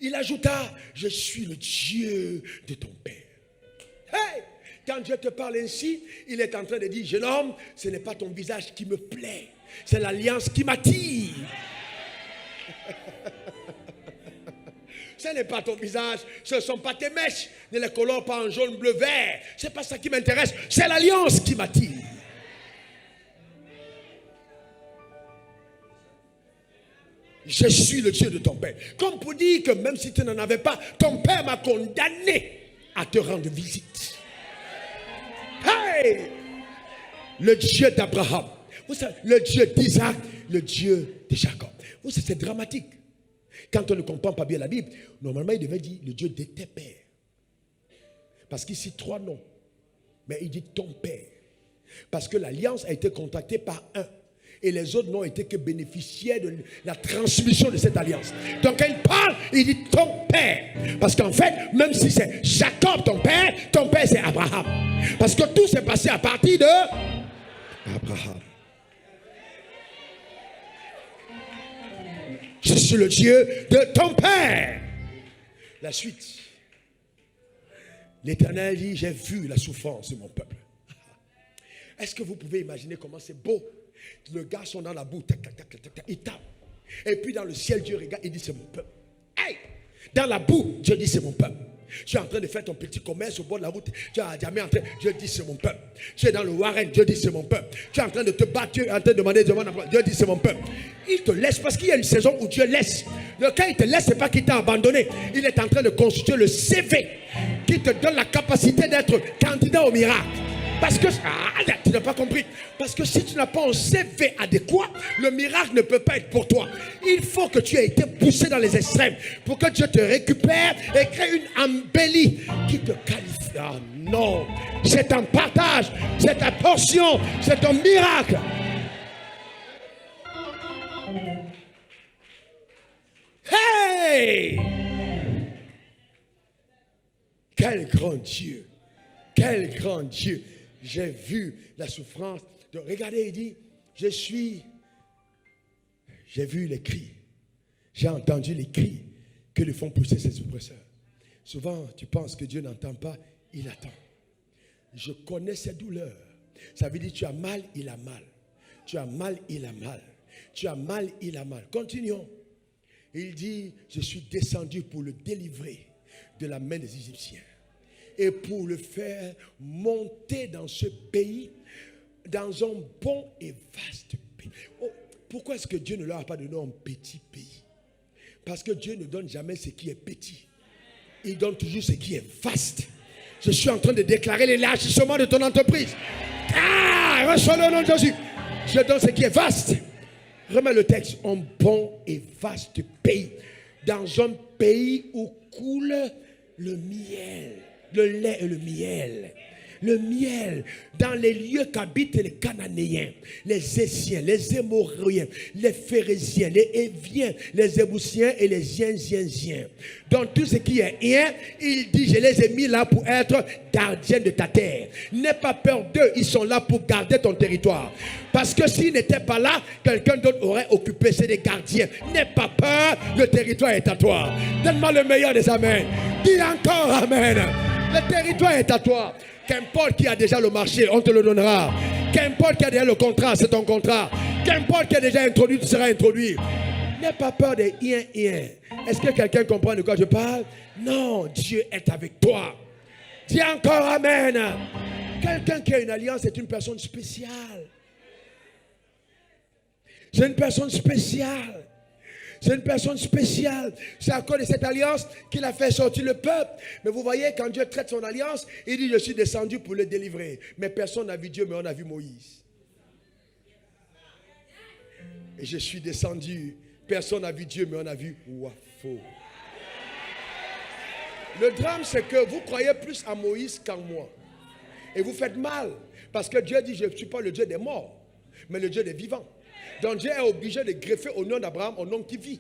Il ajouta, je suis le Dieu de ton père. Hey! Quand Dieu te parle ainsi, il est en train de dire, jeune homme, ce n'est pas ton visage qui me plaît, c'est l'alliance qui m'attire. Ce n'est pas ton visage, ce ne sont pas tes mèches, ne les colore pas en jaune, bleu, vert. Ce n'est pas ça qui m'intéresse, c'est l'alliance qui m'attire. Je suis le Dieu de ton père. Comme pour dire que même si tu n'en avais pas, ton père m'a condamné à te rendre visite. Hey! Le Dieu d'Abraham, le Dieu d'Isaac, le Dieu de Jacob. Vous savez, c'est dramatique. Quand on ne comprend pas bien la Bible, normalement il devait dire le Dieu de tes pères. Parce qu'ici 3 noms. Mais il dit ton père. Parce que l'alliance a été contractée par un. Et les autres n'ont été que bénéficiaires de la transmission de cette alliance. Donc quand il parle, il dit ton père. Parce qu'en fait, même si c'est Jacob ton père c'est Abraham. Parce que tout s'est passé à partir de Abraham. Je suis le Dieu de ton père. La suite. L'Éternel dit, j'ai vu la souffrance de mon peuple. Est-ce que vous pouvez imaginer comment c'est beau? Le gars sont dans la boue, tac, tac, tac, tac, tac, il tape. Et puis dans le ciel, Dieu regarde, il dit c'est mon peuple. Hey! Dans la boue, Dieu dit c'est mon peuple. Tu es en train de faire ton petit commerce au bord de la route. Tu es jamais en train, Dieu dit c'est mon peuple. Tu es dans le Warren, Dieu dit c'est mon peuple. Tu es en train de te battre, tu es en train de demander, Dieu dit c'est mon peuple. Il te laisse parce qu'il y a une saison où Dieu laisse. Quand il te laisse, ce n'est pas qu'il t'a abandonné. Il est en train de constituer le CV qui te donne la capacité d'être candidat au miracle. Parce que, tu n'as pas compris. Parce que si tu n'as pas un CV adéquat, le miracle ne peut pas être pour toi. Il faut que tu aies été poussé dans les extrêmes pour que Dieu te récupère et crée une embellie qui te qualifie. Ah non, c'est ton partage, c'est ta portion, c'est ton miracle. Hey! Quel grand Dieu! Quel grand Dieu! J'ai vu la souffrance. Regardez, il dit, j'ai vu les cris. J'ai entendu les cris que le font pousser ses oppresseurs. Souvent, tu penses que Dieu n'entend pas, il attend. Je connais ses douleurs. Ça veut dire, tu as mal, il a mal. Tu as mal, il a mal. Tu as mal, il a mal. Continuons. Il dit, je suis descendu pour le délivrer de la main des Égyptiens. Et pour le faire monter dans ce pays, dans un bon et vaste pays. Oh, pourquoi est-ce que Dieu ne leur a pas donné un petit pays? Parce que Dieu ne donne jamais ce qui est petit. Il donne toujours ce qui est vaste. Je suis en train de déclarer l'élargissement de ton entreprise. Ah, reçois le nom de Jésus. Je donne ce qui est vaste. Remets le texte. Un bon et vaste pays. Dans un pays où coule le miel, le lait et le miel. Le miel, dans les lieux qu'habitent les Cananéens, les Essiens, les Émoriens, les Phérésiens, les Éviens, les Ébousiens et les Zienzienziens. Dans tout ce qui est rien, il dit, je les ai mis là pour être gardiens de ta terre. N'aie pas peur d'eux, ils sont là pour garder ton territoire. Parce que s'ils n'étaient pas là, quelqu'un d'autre aurait occupé, c'est des gardiens. N'aie pas peur, le territoire est à toi. Donne-moi le meilleur des amens. Dis encore amen. Le territoire est à toi. Qu'importe qui a déjà le marché, on te le donnera. Qu'importe qui a déjà le contrat, c'est ton contrat. Qu'importe qui a déjà introduit, tu seras introduit. N'aie pas peur des ien. Est-ce que quelqu'un comprend de quoi je parle? Non, Dieu est avec toi. Dis encore amen. Quelqu'un qui a une alliance est une personne spéciale. C'est une personne spéciale. C'est une personne spéciale. C'est à cause de cette alliance qu'il a fait sortir le peuple. Mais vous voyez, quand Dieu traite son alliance, il dit, je suis descendu pour le délivrer. Mais personne n'a vu Dieu, mais on a vu Moïse. Et je suis descendu. Personne n'a vu Dieu, mais on a vu Wafo. Le drame, c'est que vous croyez plus à Moïse qu'en moi. Et vous faites mal. Parce que Dieu dit, je ne suis pas le Dieu des morts, mais le Dieu des vivants. Donc Dieu est obligé de greffer au nom d'Abraham, au nom qui vit.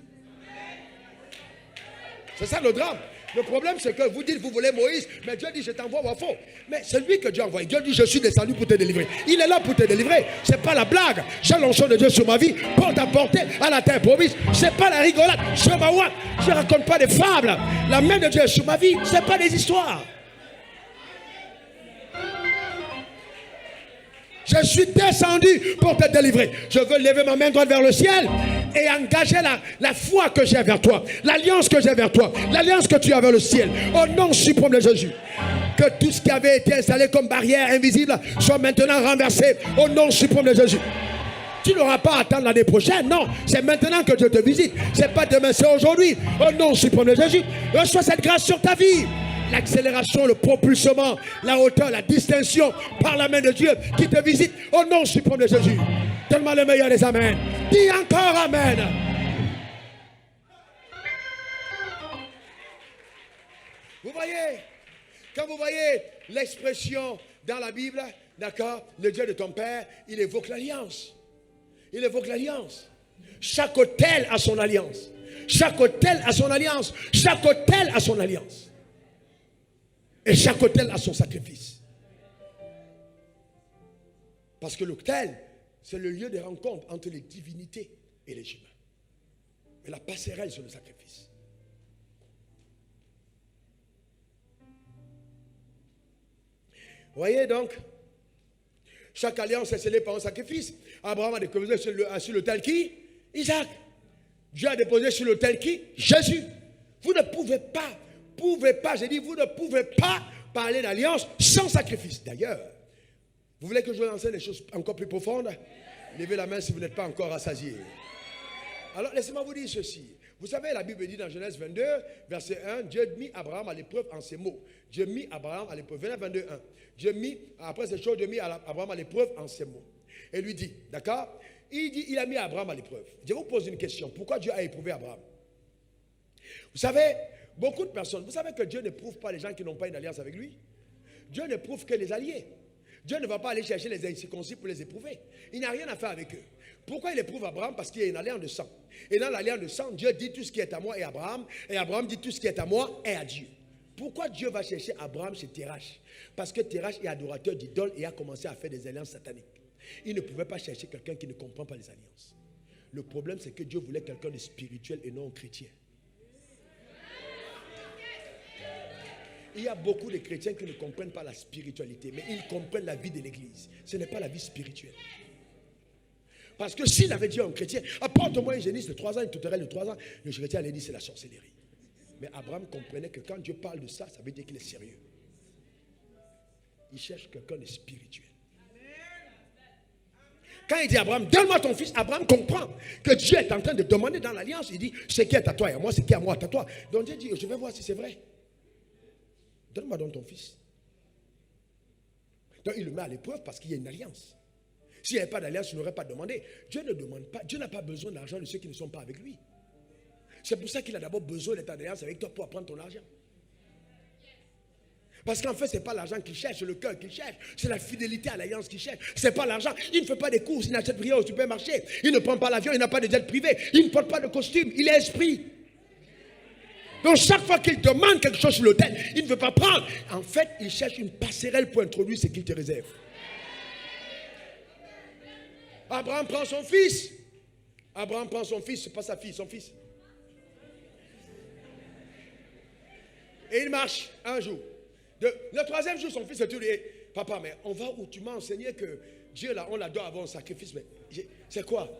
C'est ça le drame. Le problème, c'est que vous dites, vous voulez Moïse, mais Dieu dit, je t'envoie Wafo. Mais c'est lui que Dieu a envoyé. Dieu dit, je suis descendu pour te délivrer. Il est là pour te délivrer. Ce n'est pas la blague. J'ai l'onction de Dieu sur ma vie pour t'apporter à la terre promise. Ce n'est pas la rigolade. Je ne raconte pas des fables. La main de Dieu est sur ma vie. Ce n'est pas des histoires. Je suis descendu pour te délivrer. Je veux lever ma main droite vers le ciel et engager la foi que j'ai vers toi, l'alliance que j'ai vers toi, l'alliance que tu as vers le ciel. Au nom suprême de Jésus. Que tout ce qui avait été installé comme barrière invisible soit maintenant renversé au nom suprême de Jésus. Tu n'auras pas à attendre l'année prochaine. Non, c'est maintenant que Dieu te visite. Ce n'est pas demain, c'est aujourd'hui. Au nom suprême de Jésus, reçois cette grâce sur ta vie. L'accélération, le propulsement, la hauteur, la distinction par la main de Dieu qui te visite au nom suprême de Jésus. Donne-moi le meilleur des amens. Dis encore amen. Vous voyez, quand vous voyez l'expression dans la Bible, d'accord, le Dieu de ton père, il évoque l'alliance. Il évoque l'alliance. Chaque autel a son alliance. Chaque autel a son alliance. Chaque autel a son alliance. Et chaque autel a son sacrifice. Parce que l'autel, c'est le lieu de rencontre entre les divinités et les humains. Mais la passerelle, c'est le sacrifice. Vous voyez donc, chaque alliance est scellée par un sacrifice. Abraham a déposé sur l'autel qui? Isaac. Dieu a déposé sur l'autel qui? Jésus. Vous ne pouvez pas, j'ai dit, vous ne pouvez pas parler d'alliance sans sacrifice. D'ailleurs, vous voulez que je vous enseigne des choses encore plus profondes? Levez la main si vous n'êtes pas encore rassasié. Alors, laissez-moi vous dire ceci. Vous savez, la Bible dit dans Genèse 22, verset 1, Dieu mit Abraham à l'épreuve en ces mots. Dieu mit Abraham à l'épreuve. Genèse 22, 1. Dieu mit, après ces choses, Dieu mit Abraham à l'épreuve en ces mots. Et lui dit, d'accord? Il dit, il a mis Abraham à l'épreuve. Je vous pose une question. Pourquoi Dieu a éprouvé Abraham? Vous savez, beaucoup de personnes, vous savez que Dieu ne prouve pas les gens qui n'ont pas une alliance avec lui. Dieu ne prouve que les alliés. Dieu ne va pas aller chercher les incirconcis pour les éprouver. Il n'a rien à faire avec eux. Pourquoi il éprouve Abraham? Parce qu'il y a une alliance de sang. Et dans l'alliance de sang, Dieu dit tout ce qui est à moi est à Abraham. Et Abraham dit tout ce qui est à moi est à Dieu. Pourquoi Dieu va chercher Abraham chez Terach? Parce que Terach est adorateur d'idoles et a commencé à faire des alliances sataniques. Il ne pouvait pas chercher quelqu'un qui ne comprend pas les alliances. Le problème, c'est que Dieu voulait quelqu'un de spirituel et non chrétien. Il y a beaucoup de chrétiens qui ne comprennent pas la spiritualité, mais ils comprennent la vie de l'église. Ce n'est pas la vie spirituelle. Parce que s'il avait dit à un chrétien, apporte-moi un génisse de 3 ans, une tourterelle de 3 ans, le chrétien allait dire c'est la sorcellerie. Mais Abraham comprenait que quand Dieu parle de ça, ça veut dire qu'il est sérieux. Il cherche quelqu'un de spirituel. Quand il dit à Abraham, donne-moi ton fils, Abraham comprend que Dieu est en train de demander dans l'alliance. Il dit, ce qui est à toi et à moi, ce qui est à moi et à toi. Donc Dieu dit, je vais voir si c'est vrai. Donne-moi donc ton fils. Donc il le met à l'épreuve parce qu'il y a une alliance. S'il n'y avait pas d'alliance, il n'aurait pas demandé. Dieu ne demande pas, Dieu n'a pas besoin d'argent de ceux qui ne sont pas avec lui. C'est pour ça qu'il a d'abord besoin d'être en alliance avec toi pour prendre ton argent. Parce qu'en fait, ce n'est pas l'argent qu'il cherche, c'est le cœur qu'il cherche. C'est la fidélité à l'alliance qu'il cherche. Ce n'est pas l'argent. Il ne fait pas des courses, il n'achète rien au supermarché. Il ne prend pas l'avion, il n'a pas de jet privé. Il ne porte pas de costume, il est esprit. Donc chaque fois qu'il demande quelque chose sur l'autel, il ne veut pas prendre. En fait, il cherche une passerelle pour introduire ce qu'il te réserve. Abraham prend son fils. Abraham prend son fils, ce n'est pas sa fille, son fils. Et il marche un jour. Le troisième jour, son fils se dit, papa, mais on va où? Tu m'as enseigné que Dieu, là, on l'adore avant un sacrifice. Mais c'est quoi?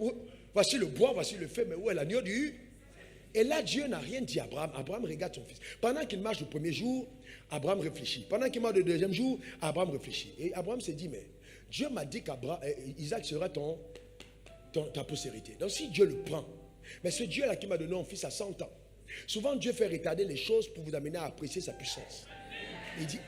Voici le bois, voici le feu, mais où est l'agneau du... Et là, Dieu n'a rien dit à Abraham. Abraham regarde son fils. Pendant qu'il marche le premier jour, Abraham réfléchit. Pendant qu'il marche le deuxième jour, Abraham réfléchit. Et Abraham s'est dit, mais Dieu m'a dit qu'Isaac sera ta postérité. Donc si Dieu le prend, mais ce Dieu-là qui m'a donné un fils à 100 ans, souvent Dieu fait retarder les choses pour vous amener à apprécier sa puissance. Il dit,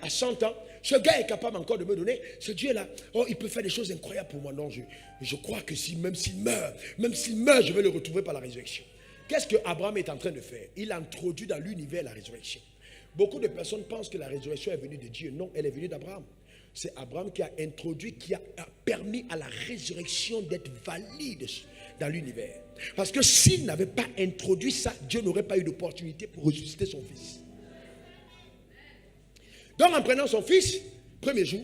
à 100 ans, ce gars est capable encore de me donner, ce Dieu-là, il peut faire des choses incroyables pour moi. Non, je crois que même s'il meurt, je vais le retrouver par la résurrection. Qu'est-ce que Abraham est en train de faire? Il introduit dans l'univers la résurrection. Beaucoup de personnes pensent que la résurrection est venue de Dieu. Non, elle est venue d'Abraham. C'est Abraham qui a introduit, qui a permis à la résurrection d'être valide dans l'univers. Parce que s'il n'avait pas introduit ça, Dieu n'aurait pas eu d'opportunité pour ressusciter son fils. Donc en prenant son fils, premier jour,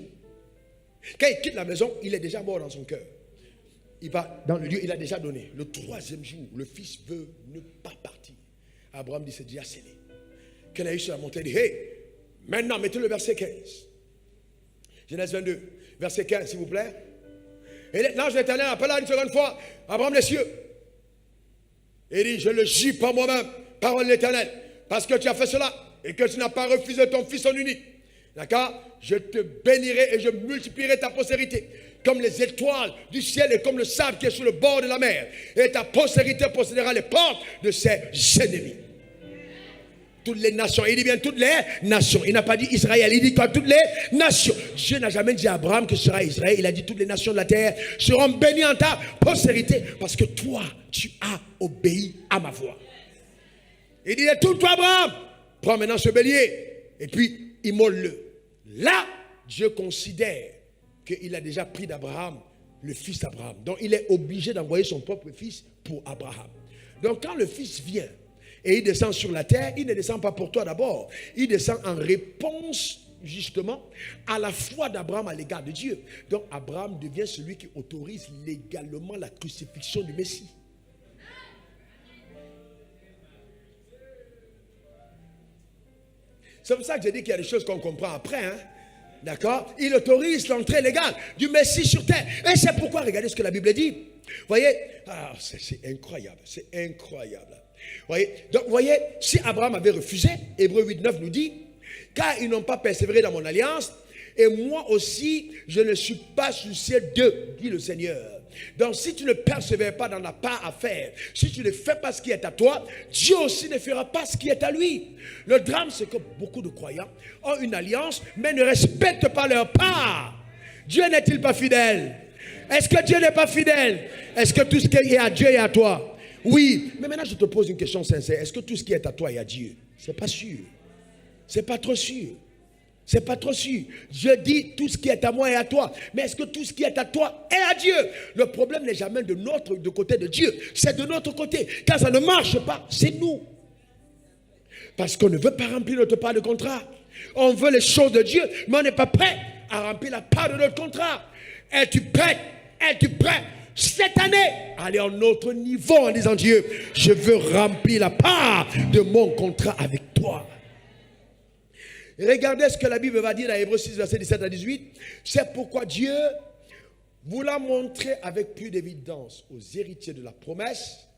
quand il quitte la maison, il est déjà mort dans son cœur. Il va dans le lieu, il a déjà donné. Le troisième jour, le fils veut ne pas partir. Abraham dit, c'est déjà scellé. Quand il a eu sur la montagne, il dit, hey, maintenant mettez le verset 15. Genèse 22, verset 15, s'il vous plaît. Et l'ange de l'Éternel appela une seconde fois Abraham des cieux. Et il dit, je le jure par moi-même, parole de l'Éternel, parce que tu as fait cela et que tu n'as pas refusé ton fils en unique. D'accord? Je te bénirai et je multiplierai ta postérité comme les étoiles du ciel et comme le sable qui est sur le bord de la mer. Et ta postérité possédera les portes de ses ennemis. Toutes les nations. Il dit bien toutes les nations. Il n'a pas dit Israël. Il dit quoi? Toutes les nations. Dieu n'a jamais dit à Abraham que ce sera Israël. Il a dit toutes les nations de la terre seront bénies en ta postérité. Parce que toi, tu as obéi à ma voix. Il dit, tout toi Abraham, prends maintenant ce bélier et puis immole-le. Là, Dieu considère qu'il a déjà pris d'Abraham le fils d'Abraham. Donc il est obligé d'envoyer son propre fils pour Abraham. Donc quand le fils vient et il descend sur la terre, il ne descend pas pour toi d'abord. Il descend en réponse justement à la foi d'Abraham à l'égard de Dieu. Donc Abraham devient celui qui autorise légalement la crucifixion du Messie. C'est pour ça que j'ai dit qu'il y a des choses qu'on comprend après. Hein? D'accord? Il autorise l'entrée légale du Messie sur terre. Et c'est pourquoi, regardez ce que la Bible dit. Vous voyez? C'est incroyable. C'est incroyable. Voyez? Donc, vous voyez, si Abraham avait refusé, Hébreux 8:9 nous dit, car ils n'ont pas persévéré dans mon alliance, et moi aussi, je ne suis pas soucié d'eux, dit le Seigneur. Donc, si tu ne persévères pas dans la part à faire, si tu ne fais pas ce qui est à toi, Dieu aussi ne fera pas ce qui est à lui. Le drame, c'est que beaucoup de croyants ont une alliance, mais ne respectent pas leur part. Dieu n'est-il pas fidèle? Est-ce que Dieu n'est pas fidèle? Est-ce que tout ce qui est à Dieu est à toi? Oui. Mais maintenant, je te pose une question sincère. Est-ce que tout ce qui est à toi est à Dieu? C'est pas sûr. C'est pas trop sûr. C'est pas trop sûr. Dieu dit tout ce qui est à moi est à toi. Mais est-ce que tout ce qui est à toi est à Dieu? Le problème n'est jamais de côté de Dieu. C'est de notre côté. Quand ça ne marche pas, c'est nous. Parce qu'on ne veut pas remplir notre part de contrat. On veut les choses de Dieu, mais on n'est pas prêt à remplir la part de notre contrat. Es-tu prêt? Es-tu prêt? Cette année, aller à un autre niveau en disant, Dieu, je veux remplir la part de mon contrat avec toi. Regardez ce que la Bible va dire dans Hébreux 6, verset 17 à 18. C'est pourquoi Dieu voulant montrer avec plus d'évidence aux héritiers de la promesse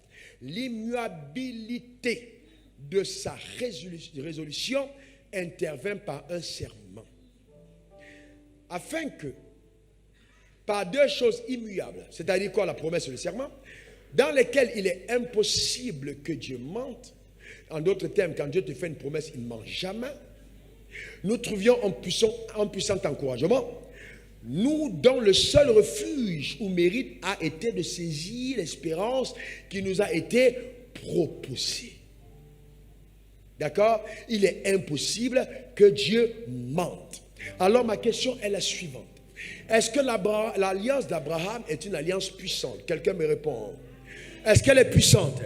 l'immuabilité de sa résolution, intervint par un serment. Afin que par deux choses immuables, c'est-à-dire quoi, la promesse et le serment, dans lesquels il est impossible que Dieu mente. En d'autres termes, quand Dieu te fait une promesse, il ne ment jamais. Nous trouvions un puissant encouragement, nous dont le seul refuge ou mérite a été de saisir l'espérance qui nous a été proposée. D'accord? Il est impossible que Dieu mente. Alors ma question est la suivante. Est-ce que l'alliance d'Abraham est une alliance puissante? Quelqu'un me répond. Est-ce qu'elle est puissante?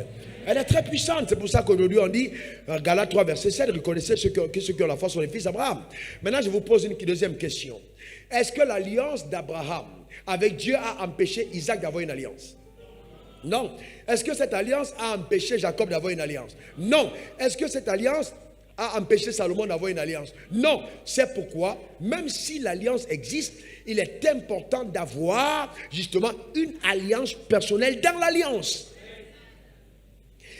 Elle est très puissante. C'est pour ça qu'aujourd'hui on dit, Galates 3, verset 7, reconnaissez ceux qui ont la foi sont les fils d'Abraham. Maintenant je vous pose une deuxième question. Est-ce que l'alliance d'Abraham avec Dieu a empêché Isaac d'avoir une alliance? Non. Est-ce que cette alliance a empêché Jacob d'avoir une alliance? Non. Est-ce que cette alliance a empêché Salomon d'avoir une alliance? Non. C'est pourquoi, même si l'alliance existe, il est important d'avoir justement une alliance personnelle dans l'alliance.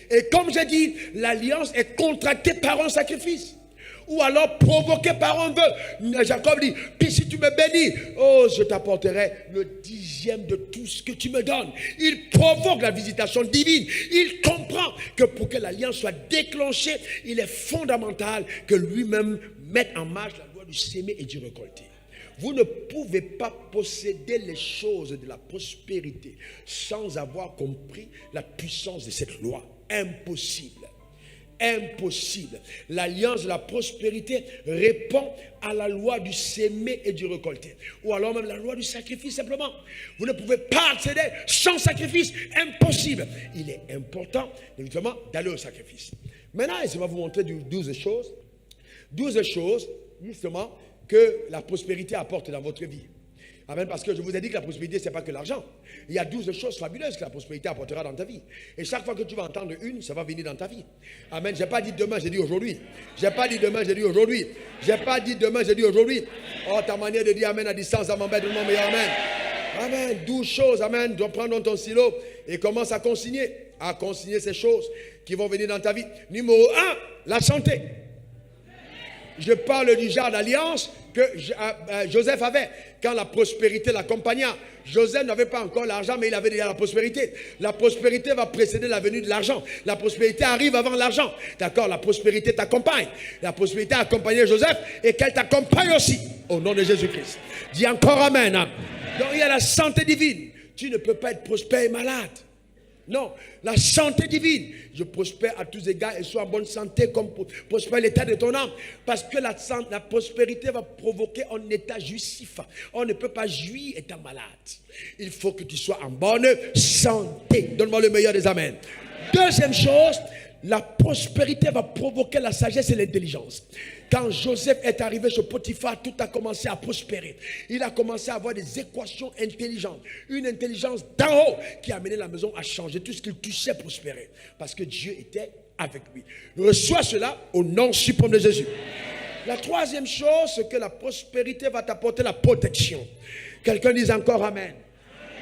Et comme j'ai dit, l'alliance est contractée par un sacrifice. Ou alors provoquée par un vœu. Jacob dit, puis si tu me bénis, oh, je t'apporterai le 10e de tout ce que tu me donnes. Il provoque la visitation divine. Il comprend que pour que l'alliance soit déclenchée, il est fondamental que lui-même mette en marche la loi du s'aimer et du récolter. Vous ne pouvez pas posséder les choses de la prospérité sans avoir compris la puissance de cette loi. Impossible. Impossible. L'alliance de la prospérité répond à la loi du s'aimer et du récolter. Ou alors même la loi du sacrifice simplement. Vous ne pouvez pas accéder sans sacrifice. Impossible. Il est important, évidemment, d'aller au sacrifice. Maintenant, je vais vous montrer 12 choses. 12 choses, justement, que la prospérité apporte dans votre vie. Amen, parce que je vous ai dit que la prospérité, ce n'est pas que l'argent. Il y a 12 choses fabuleuses que la prospérité apportera dans ta vie. Et chaque fois que tu vas entendre une, ça va venir dans ta vie. Amen. Je n'ai pas dit demain, j'ai dit aujourd'hui. Je n'ai pas dit demain, j'ai dit aujourd'hui. Je n'ai pas dit demain, j'ai dit aujourd'hui. Oh, ta manière de dire amen à distance, ça m'embête vraiment, mais amen. Amen. 12 choses, amen. Tu prends dans ton stylo et commence à consigner ces choses qui vont venir dans ta vie. Numéro 1, la santé. Je parle du genre d'alliance que Joseph avait quand la prospérité l'accompagna. Joseph n'avait pas encore l'argent, mais il avait déjà la prospérité. La prospérité va précéder la venue de l'argent. La prospérité arrive avant l'argent. D'accord? La prospérité t'accompagne. La prospérité a accompagné Joseph et qu'elle t'accompagne aussi. Au nom de Jésus-Christ. Dis encore amen. Donc il y a la santé divine. Tu ne peux pas être prospère et malade. Non, la santé divine. Je prospère à tous égards et sois en bonne santé comme prospère l'état de ton âme. Parce que la prospérité va provoquer un état jouissif. On ne peut pas jouir étant malade. Il faut que tu sois en bonne santé. Donne-moi le meilleur des amens. Deuxième chose, la prospérité va provoquer la sagesse et l'intelligence. Quand Joseph est arrivé chez Potiphar, tout a commencé à prospérer. Il a commencé à avoir des équations intelligentes. Une intelligence d'en haut qui a amené la maison à changer. Tout ce qu'il touchait prospérait. Parce que Dieu était avec lui. Reçois cela au nom suprême de Jésus. La troisième chose, c'est que la prospérité va t'apporter la protection. Quelqu'un dise encore amen.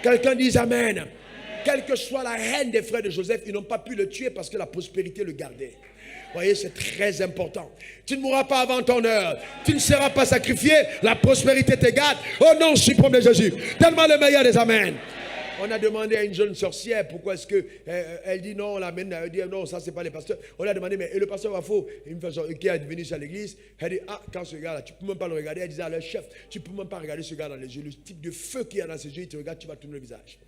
Quelqu'un dise amen. Quelle que soit la haine des frères de Joseph, ils n'ont pas pu le tuer parce que la prospérité le gardait. Vous voyez, c'est très important. Tu ne mourras pas avant ton heure. Tu ne seras pas sacrifié. La prospérité te garde. Au nom suprême de Jésus. Donne-moi le meilleur des amens. On a demandé à une jeune sorcière pourquoi est-ce que elle dit non, on l'amène, elle dit non, ça c'est pas les pasteurs. On a demandé, mais et le pasteur va faux, qui est venu sur l'église, elle dit, ah, quand ce gars-là, tu peux même pas le regarder. Elle disait à leur chef, tu peux même pas regarder ce gars dans les yeux. Le type de feu qu'il y a dans ses yeux, il te regarde, tu vas tourner le visage.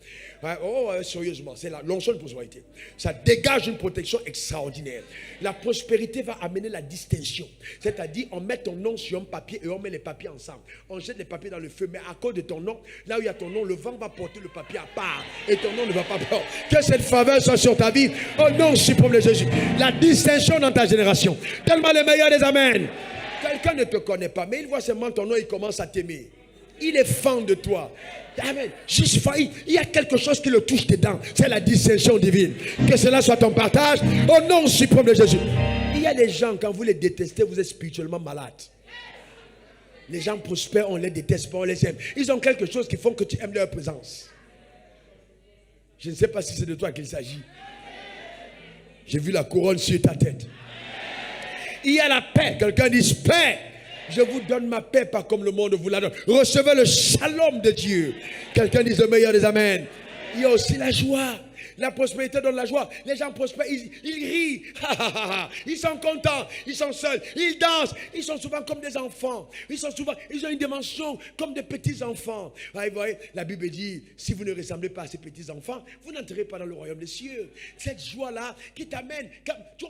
Ouais, sérieusement, c'est l'onction de prospérité. Ça dégage une protection extraordinaire. La prospérité va amener la distinction. C'est-à-dire, on met ton nom sur un papier et on met les papiers ensemble. On jette les papiers dans le feu, mais à cause de ton nom, là où il y a ton nom, le vent va porter le papier à part. Et ton nom ne va pas peur. Que cette faveur soit sur ta vie. Au nom suprême de Jésus. La distinction dans ta génération. Donne-moi le meilleur des amens. Quelqu'un ne te connaît pas, mais il voit seulement ton nom, il commence à t'aimer. Il est fan de toi. Amen. Juste failli. Il y a quelque chose qui le touche dedans. C'est la distinction divine. Que cela soit ton partage. Au nom suprême de Jésus. Il y a des gens, quand vous les détestez, vous êtes spirituellement malade. Les gens prospèrent, on les déteste pas, on les aime. Ils ont quelque chose qui font que tu aimes leur présence. Je ne sais pas si c'est de toi qu'il s'agit. J'ai vu la couronne sur ta tête. Il y a la paix. Quelqu'un dit paix. Je vous donne ma paix, pas comme le monde vous la donne. Recevez le shalom de Dieu. Quelqu'un dit le meilleur des amens. Il y a aussi la joie. La prospérité donne la joie. Les gens prospèrent, ils rient. Ils sont contents. Ils sont seuls. Ils dansent. Ils sont souvent comme des enfants. Ils ont une dimension comme des petits enfants. Vous voyez, la Bible dit, si vous ne ressemblez pas à ces petits enfants, vous n'entrez pas dans le royaume des cieux. Cette joie-là qui t'amène,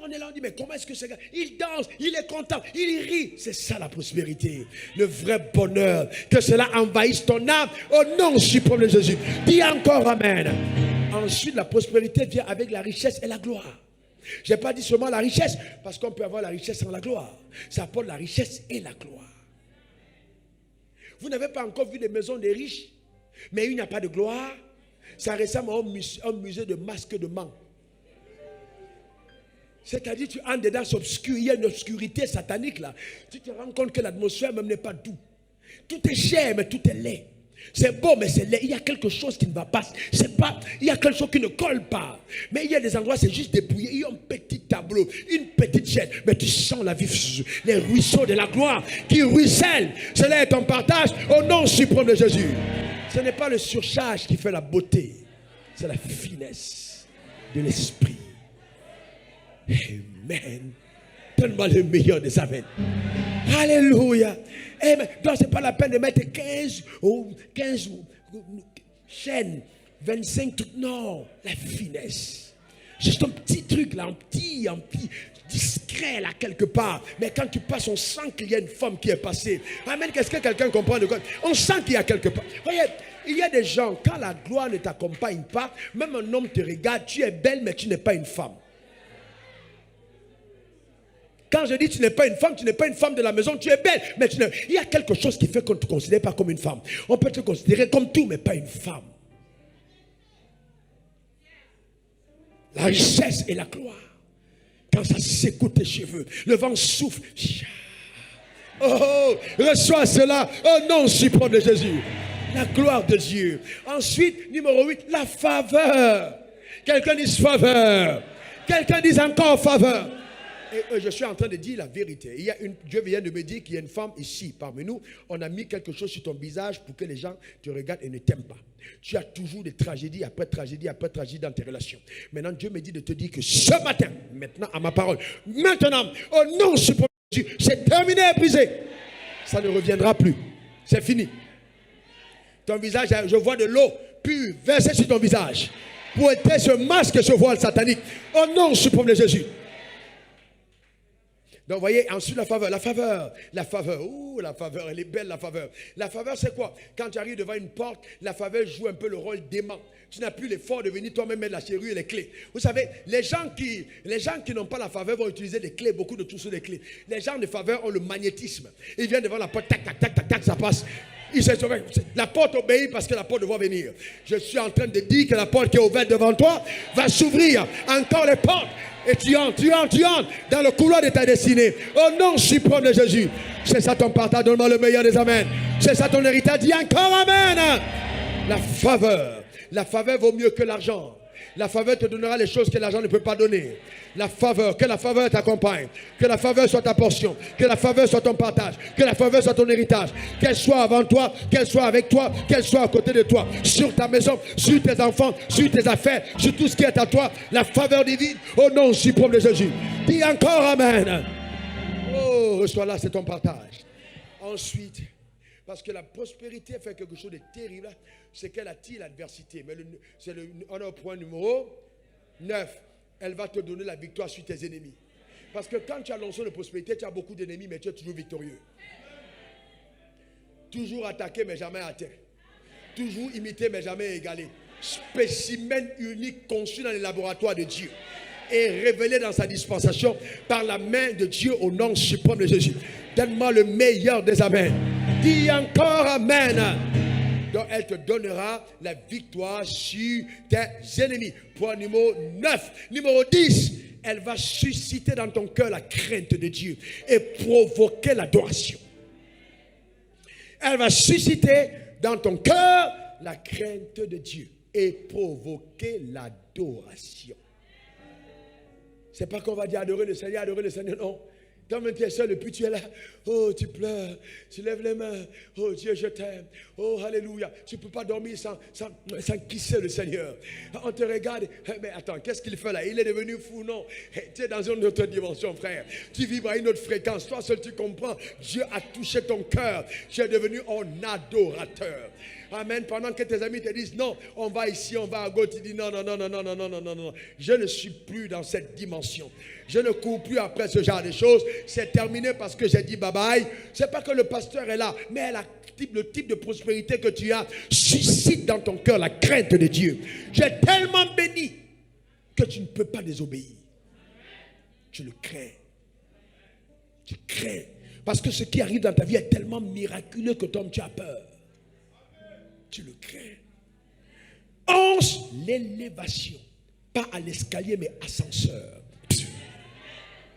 on est là, on dit, mais comment est-ce que c'est? Il danse, il est content, il rit. C'est ça la prospérité. Le vrai bonheur. Que cela envahisse ton âme au nom suprême de Jésus. Dis encore amen. Ensuite, la prospérité vient avec la richesse et la gloire. Je n'ai pas dit seulement la richesse, parce qu'on peut avoir la richesse sans la gloire. Ça apporte la richesse et la gloire. Vous n'avez pas encore vu des maisons des riches, mais il n'y a pas de gloire. Ça ressemble à un musée de masques de manque. C'est-à-dire, tu entres dedans, c'est obscur, il y a une obscurité satanique là. Tu te rends compte que l'atmosphère même n'est pas douce. Tout est cher, mais tout est laid. C'est beau, mais c'est laid. Il y a quelque chose qui ne va pas. Il y a quelque chose qui ne colle pas. Mais il y a des endroits, c'est juste dépouillé. Il y a un petit tableau, une petite chaîne. Mais tu sens la vie, les ruisseaux de la gloire qui ruissellent. Cela est ton partage au nom suprême de Jésus. Ce n'est pas le surcharge qui fait la beauté. C'est la finesse de l'esprit. Amen. Donne-moi le meilleur des amens. Alléluia. Donc, ce n'est pas la peine de mettre 15 chaînes, 25 trucs. Non, la finesse. Juste un petit truc là, un petit discret là quelque part. Mais quand tu passes, on sent qu'il y a une femme qui est passée. Amen. Qu'est-ce que quelqu'un comprend de quoi? On sent qu'il y a quelque part. Voyez, il y a des gens, quand la gloire ne t'accompagne pas, même un homme te regarde, tu es belle, mais tu n'es pas une femme. Quand je dis tu n'es pas une femme, tu n'es pas une femme de la maison, tu es belle. Mais il y a quelque chose qui fait qu'on ne te considère pas comme une femme. On peut te considérer comme tout, mais pas une femme. La richesse et la gloire. Quand ça secoue tes cheveux, le vent souffle. Oh, reçois cela au nom suprême de Jésus. La gloire de Dieu. Ensuite, numéro 8, la faveur. Quelqu'un dit faveur. Quelqu'un dit encore faveur. Et je suis en train de dire la vérité. Dieu vient de me dire qu'il y a une femme ici parmi nous. On a mis quelque chose sur ton visage pour que les gens te regardent et ne t'aiment pas. Tu as toujours des tragédies après tragédie après tragédie dans tes relations. Maintenant, Dieu me dit de te dire que ce matin, maintenant à ma parole, maintenant, au nom suprême de Jésus, c'est terminé et brisé. Ça ne reviendra plus. C'est fini. Ton visage, je vois de l'eau pure versée sur ton visage pour ôter ce masque, ce voile satanique. Au nom suprême de Jésus. Donc, vous voyez, ensuite la faveur, ouh, la faveur, elle est belle, la faveur. La faveur, c'est quoi? Quand tu arrives devant une porte, la faveur joue un peu le rôle d'aimant. Tu n'as plus l'effort de venir toi-même mettre la serrure et les clés. Vous savez, les gens qui n'ont pas la faveur vont utiliser des clés, beaucoup de trousseaux de clés. Les gens de faveur ont le magnétisme. Ils viennent devant la porte, tac, tac, tac, tac, tac, ça passe. La porte obéit parce que la porte doit venir. Je suis en train de dire que la porte qui est ouverte devant toi va s'ouvrir. Encore les portes. Et tu entres dans le couloir de ta destinée. Au nom suprême de Jésus. C'est ça ton partage. Donne-moi le meilleur des amens. C'est ça ton héritage. Dis encore amen. La faveur. La faveur vaut mieux que l'argent. La faveur te donnera les choses que l'argent ne peut pas donner. La faveur, que la faveur t'accompagne. Que la faveur soit ta portion. Que la faveur soit ton partage. Que la faveur soit ton héritage. Qu'elle soit avant toi, qu'elle soit avec toi, qu'elle soit à côté de toi. Sur ta maison, sur tes enfants, sur tes affaires, sur tout ce qui est à toi. La faveur divine, au nom suprême de Jésus. Dis encore amen. Oh, reçois là, c'est ton partage. Ensuite, parce que la prospérité fait quelque chose de terrible, c'est qu'elle attire l'adversité. Mais on est au point numéro 9. Elle va te donner la victoire sur tes ennemis. Parce que quand tu as l'onction de prospérité, tu as beaucoup d'ennemis, mais tu es toujours victorieux. Toujours attaqué, mais jamais atteint. Toujours imité, mais jamais égalé. Spécimen unique conçu dans les laboratoires de Dieu. Et révélé dans sa dispensation par la main de Dieu au nom suprême de Jésus. Donne-moi le meilleur des amens. Dis encore amen. Donc elle te donnera la victoire sur tes ennemis. Point numéro 9. Numéro 10. Elle va susciter dans ton cœur la crainte de Dieu et provoquer l'adoration. Elle va susciter dans ton cœur la crainte de Dieu et provoquer l'adoration. C'est pas qu'on va dire adorer le Seigneur, non. Toi-même, tu es seul et puis tu es là. Oh, tu pleures. Tu lèves les mains. Oh, Dieu, je t'aime. Oh, alléluia. Tu ne peux pas dormir sans kisser le Seigneur. On te regarde. Mais attends, qu'est-ce qu'il fait là? Il est devenu fou, non? Tu es dans une autre dimension, frère. Tu vibres à une autre fréquence. Toi seul, tu comprends. Dieu a touché ton cœur. Tu es devenu un adorateur. Amen. Pendant que tes amis te disent non, on va ici, on va à gauche, tu dis non. Je ne suis plus dans cette dimension. Je ne cours plus après ce genre de choses. C'est terminé parce que j'ai dit bye bye. C'est pas que le pasteur est là, mais le type de prospérité que tu as suscite dans ton cœur la crainte de Dieu. Tu es tellement béni que tu ne peux pas désobéir. Tu le crains. Tu crains. Parce que ce qui arrive dans ta vie est tellement miraculeux que toi, tu as peur. Tu le crains. 11, l'élévation. Pas à l'escalier, mais ascenseur.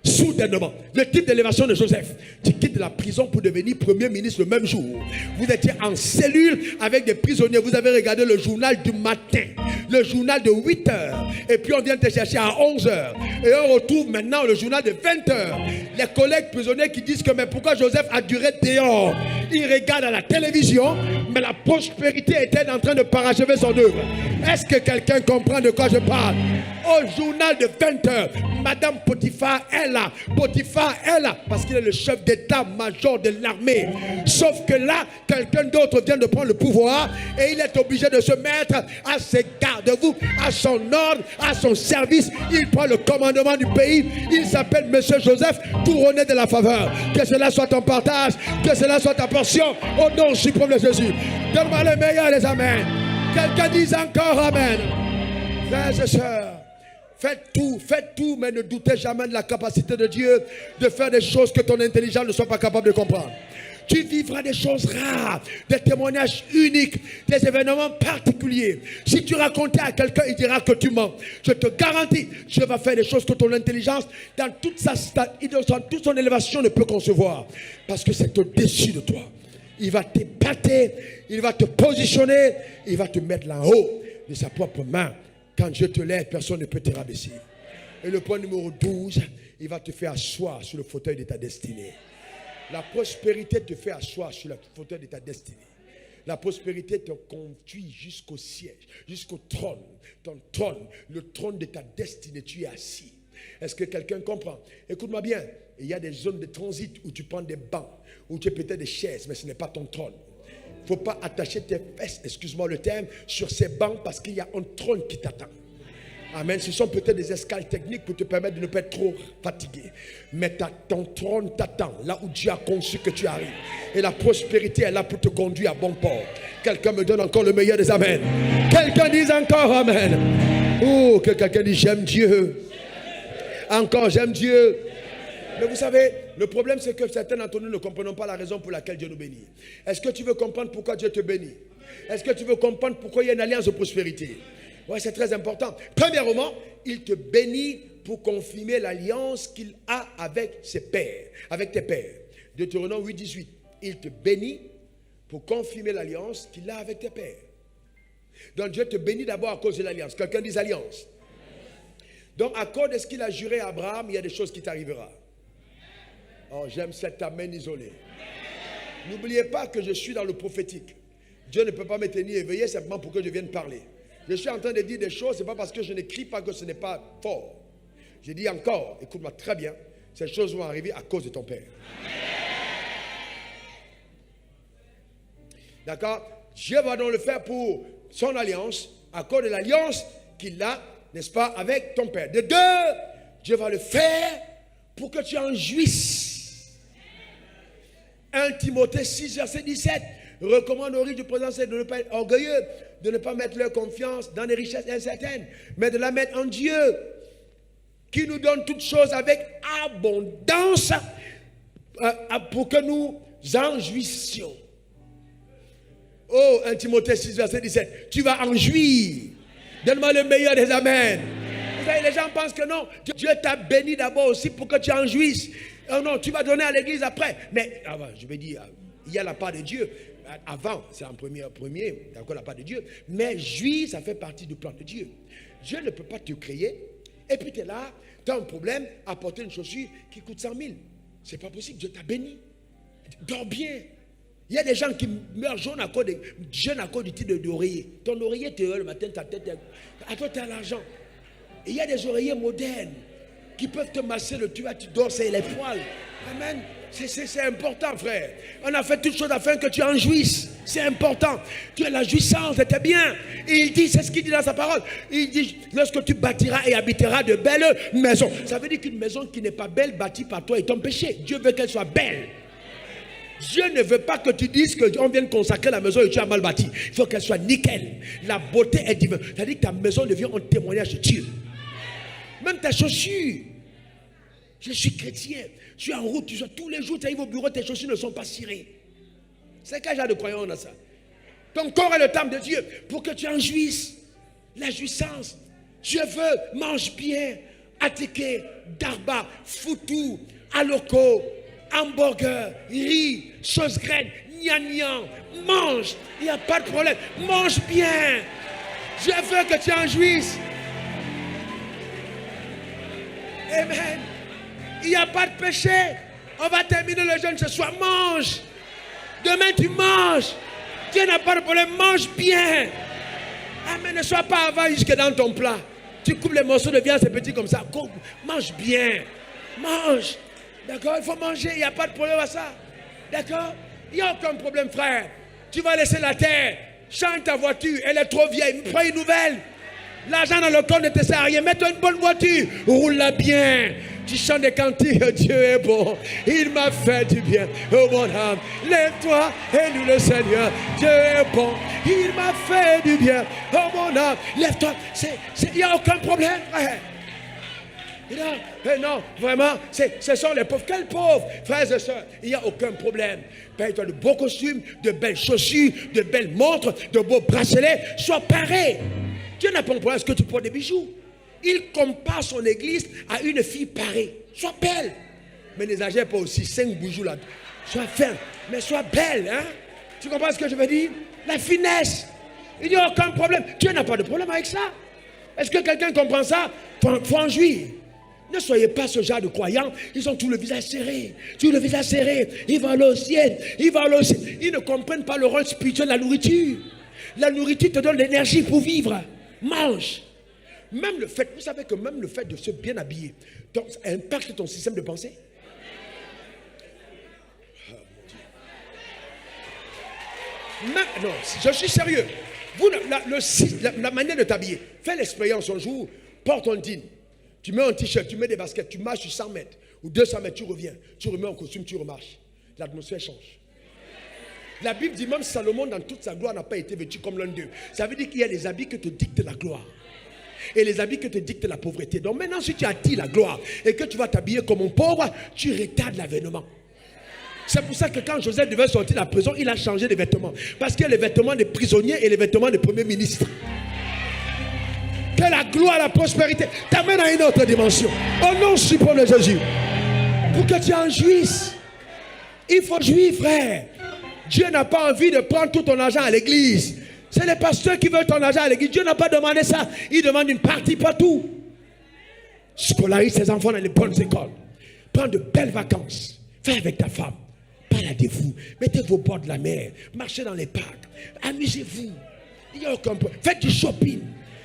Soudainement, le type d'élévation de Joseph. Tu quittes la prison pour devenir premier ministre le même jour. Vous étiez en cellule avec des prisonniers. Vous avez regardé le journal du matin, le journal de 8 heures. Et puis on vient te chercher à 11 heures. Et on retrouve maintenant le journal de 20 heures. Les collègues prisonniers qui disent que mais pourquoi Joseph a duré dehors? Ils regardent à la télévision, mais la prospérité était en train de parachever son œuvre. Est-ce que quelqu'un comprend de quoi je parle? Au journal de 20 heures, Madame Potiphar est là. Potiphar est là parce qu'il est le chef d'état-major de l'armée. Sauf que là, quelqu'un d'autre vient de prendre le pouvoir et il est obligé de se mettre à ses garde-vous, à son ordre, à son service. Il prend le commandement du pays. Il s'appelle Monsieur Joseph, couronné de la faveur. Que cela soit ton partage, que cela soit ta portion. Au nom suprême de Jésus. Donne-moi le meilleur des amens. Quelqu'un dise encore amen. Frères et sœurs, faites tout, mais ne doutez jamais de la capacité de Dieu de faire des choses que ton intelligence ne soit pas capable de comprendre. Tu vivras des choses rares, des témoignages uniques, des événements particuliers. Si tu racontais à quelqu'un, il dira que tu mens. Je te garantis, Dieu va faire des choses que ton intelligence, dans toute son élévation, ne peut concevoir. Parce que c'est au-dessus de toi. Il va t'épater, il va te positionner, il va te mettre là-haut de sa propre main. Quand Dieu te lève, personne ne peut te rabaisser. Et le point numéro 12, il va te faire asseoir sur le fauteuil de ta destinée. La prospérité te fait asseoir sur le fauteuil de ta destinée. La prospérité te conduit jusqu'au siège, jusqu'au trône. Ton trône, le trône de ta destinée, tu es assis. Est-ce que quelqu'un comprend? Écoute-moi bien, il y a des zones de transit où tu prends des bancs, où tu as peut-être des chaises, mais ce n'est pas ton trône. Il ne faut pas attacher tes fesses, excuse-moi le terme, sur ces bancs parce qu'il y a un trône qui t'attend. Amen. Ce sont peut-être des escales techniques pour te permettre de ne pas être trop fatigué. Mais ton trône t'attend, là où Dieu a conçu que tu arrives. Et la prospérité est là pour te conduire à bon port. Quelqu'un me donne encore le meilleur des amens. Quelqu'un dise encore amen. Oh, que quelqu'un dise j'aime Dieu. Encore j'aime Dieu. Mais vous savez, le problème c'est que certains d'entre nous ne comprenons pas la raison pour laquelle Dieu nous bénit. Est-ce que tu veux comprendre pourquoi Dieu te bénit? Est-ce que tu veux comprendre pourquoi il y a une alliance de prospérité? Oui, c'est très important. Premièrement, il te bénit pour confirmer l'alliance qu'il a avec ses pères, avec tes pères. Deutéronome 8, 18. Il te bénit pour confirmer l'alliance qu'il a avec tes pères. Donc Dieu te bénit d'abord à cause de l'alliance. Quelqu'un dit alliance. Donc à cause de ce qu'il a juré à Abraham, il y a des choses qui t'arriveront. Oh, j'aime cet amen isolé. N'oubliez pas que je suis dans le prophétique. Dieu ne peut pas me tenir éveillé simplement pour que je vienne parler. Je suis en train de dire des choses, ce n'est pas parce que je n'écris pas que ce n'est pas fort. Je dis encore, écoute-moi très bien, ces choses vont arriver à cause de ton père. D'accord? Dieu va donc le faire pour son alliance, à cause de l'alliance qu'il a, n'est-ce pas, avec ton père. De deux, Dieu va le faire pour que tu en jouisses. 1 Timothée 6, verset 17. Recommande aux riches du présent de ne pas être orgueilleux, de ne pas mettre leur confiance dans des richesses incertaines, mais de la mettre en Dieu, qui nous donne toutes choses avec abondance pour que nous en jouissions. Oh, 1 Timothée 6, verset 17. Tu vas en jouir. Donne-moi le meilleur des amens. Vous savez, les gens pensent que non, Dieu t'a béni d'abord aussi pour que tu en jouisses. Oh non, tu vas donner à l'église après. Mais avant, je vais dire, il y a la part de Dieu. Avant, c'est en premier, il y a encore la part de Dieu. Mais jouir, ça fait partie du plan de Dieu. Dieu ne peut pas te créer. Et puis tu es là, tu as un problème, apporter une chaussure qui coûte 100 000. C'est pas possible, Dieu t'a béni. Dors bien. Il y a des gens qui meurent jeunes à cause du titre d'oreiller. Ton oreiller te le matin, ta tête. À toi, tu as l'argent. Et il y a des oreillers modernes qui peuvent te masser le tuba, tu dors, c'est les poils. Amen. C'est important, frère. On a fait toutes choses afin que tu en jouisses. C'est important. Tu as la jouissance, c'était bien. Et il dit, c'est ce qu'il dit dans sa parole. Il dit, lorsque tu bâtiras et habiteras de belles maisons. Ça veut dire qu'une maison qui n'est pas belle, bâtie par toi, est ton péché. Dieu veut qu'elle soit belle. Dieu ne veut pas que tu dises qu'on vienne consacrer la maison et tu as mal bâti. Il faut qu'elle soit nickel. La beauté est divine. C'est-à-dire que ta maison devient un témoignage de Dieu. Même ta chaussure. Je suis chrétien. Je suis en route. Tous les jours, tu arrives au bureau, tes chaussures ne sont pas cirées. C'est quel genre de croyant on a ça? Ton corps est le temple de Dieu pour que tu en jouisses. La jouissance. Je veux, mange bien. Attiqué, darba, foutou, aloko, hamburger, riz, sauce graine, gnagnan. Mange. Il n'y a pas de problème. Mange bien. Je veux que tu en jouisses. Amen. Il n'y a pas de péché. On va terminer le jeûne ce soir. Mange. Demain tu manges. Dieu n'a pas de problème. Mange bien. Amen. Ne sois pas avare jusque dans ton plat. Tu coupes les morceaux de viande, c'est petit comme ça. Mange bien. Mange. D'accord? Il faut manger. Il n'y a pas de problème à ça. D'accord? Il n'y a aucun problème, frère. Tu vas laisser la terre. Change ta voiture. Elle est trop vieille. Prends une nouvelle. L'argent dans le compte ne te sert à rien. Mets-toi une bonne voiture. Roule-la bien. Tu chantes des cantiques. Dieu est bon. Il m'a fait du bien. Oh mon âme, lève-toi et loue le Seigneur. Dieu est bon. Il m'a fait du bien. Oh mon âme, lève-toi. Il n'y a aucun problème, frère. Non, vraiment, ce sont les pauvres. Quels pauvres, frères et sœurs? Il n'y a aucun problème. Paye-toi de beaux costumes, de belles chaussures, de belles montres, de beaux bracelets. Sois paré. Dieu n'a pas de problème à ce que tu portes des bijoux. Il compare son église à une fille parée. Sois belle. Mais n'exagère pas aussi. 5 bijoux là. Sois ferme. Mais sois belle. Hein? Tu comprends ce que je veux dire? La finesse. Il n'y a aucun problème. Dieu n'a pas de problème avec ça. Est-ce que quelqu'un comprend ça? Il faut en jouir. Ne soyez pas ce genre de croyants. Ils ont tout le visage serré. Tout le visage serré. Ils vont aller au ciel. Ils vont aller au ciel. Ils ne comprennent pas le rôle spirituel de la nourriture. La nourriture te donne l'énergie pour vivre. Mange. Même le fait, vous savez que même le fait de se bien habiller impacte ton système de pensée. Non, je suis sérieux. Vous, la manière de t'habiller, fais l'expérience un jour, porte un jean, tu mets un t-shirt, tu mets des baskets, tu marches sur 100 mètres ou 200 mètres, tu reviens, tu remets en costume, tu remarches. L'atmosphère change. La Bible dit même Salomon dans toute sa gloire n'a pas été vêtu comme l'un d'eux. Ça veut dire qu'il y a des habits que te dictent la gloire. Et les habits que te dictent la pauvreté. Donc maintenant, si tu attires la gloire et que tu vas t'habiller comme un pauvre, tu retardes l'avènement. C'est pour ça que quand Joseph devait sortir de la prison, il a changé de vêtements. Parce qu'il y a les vêtements des prisonniers et les vêtements des premiers ministres. Que la gloire, la prospérité t'amène à une autre dimension. Au nom suprême de Jésus. Pour que tu en jouisses. Il faut jouir, frère. Dieu n'a pas envie de prendre tout ton argent à l'église. C'est les pasteurs qui veulent ton argent à l'église. Dieu n'a pas demandé ça. Il demande une partie, pas tout. Scolarise ses enfants dans les bonnes écoles. Prends de belles vacances. Fais avec ta femme. Baladez-vous. Mettez vos bords de la mer. Marchez dans les parcs. Amusez-vous. Il n'y a aucun problème. Faites du shopping.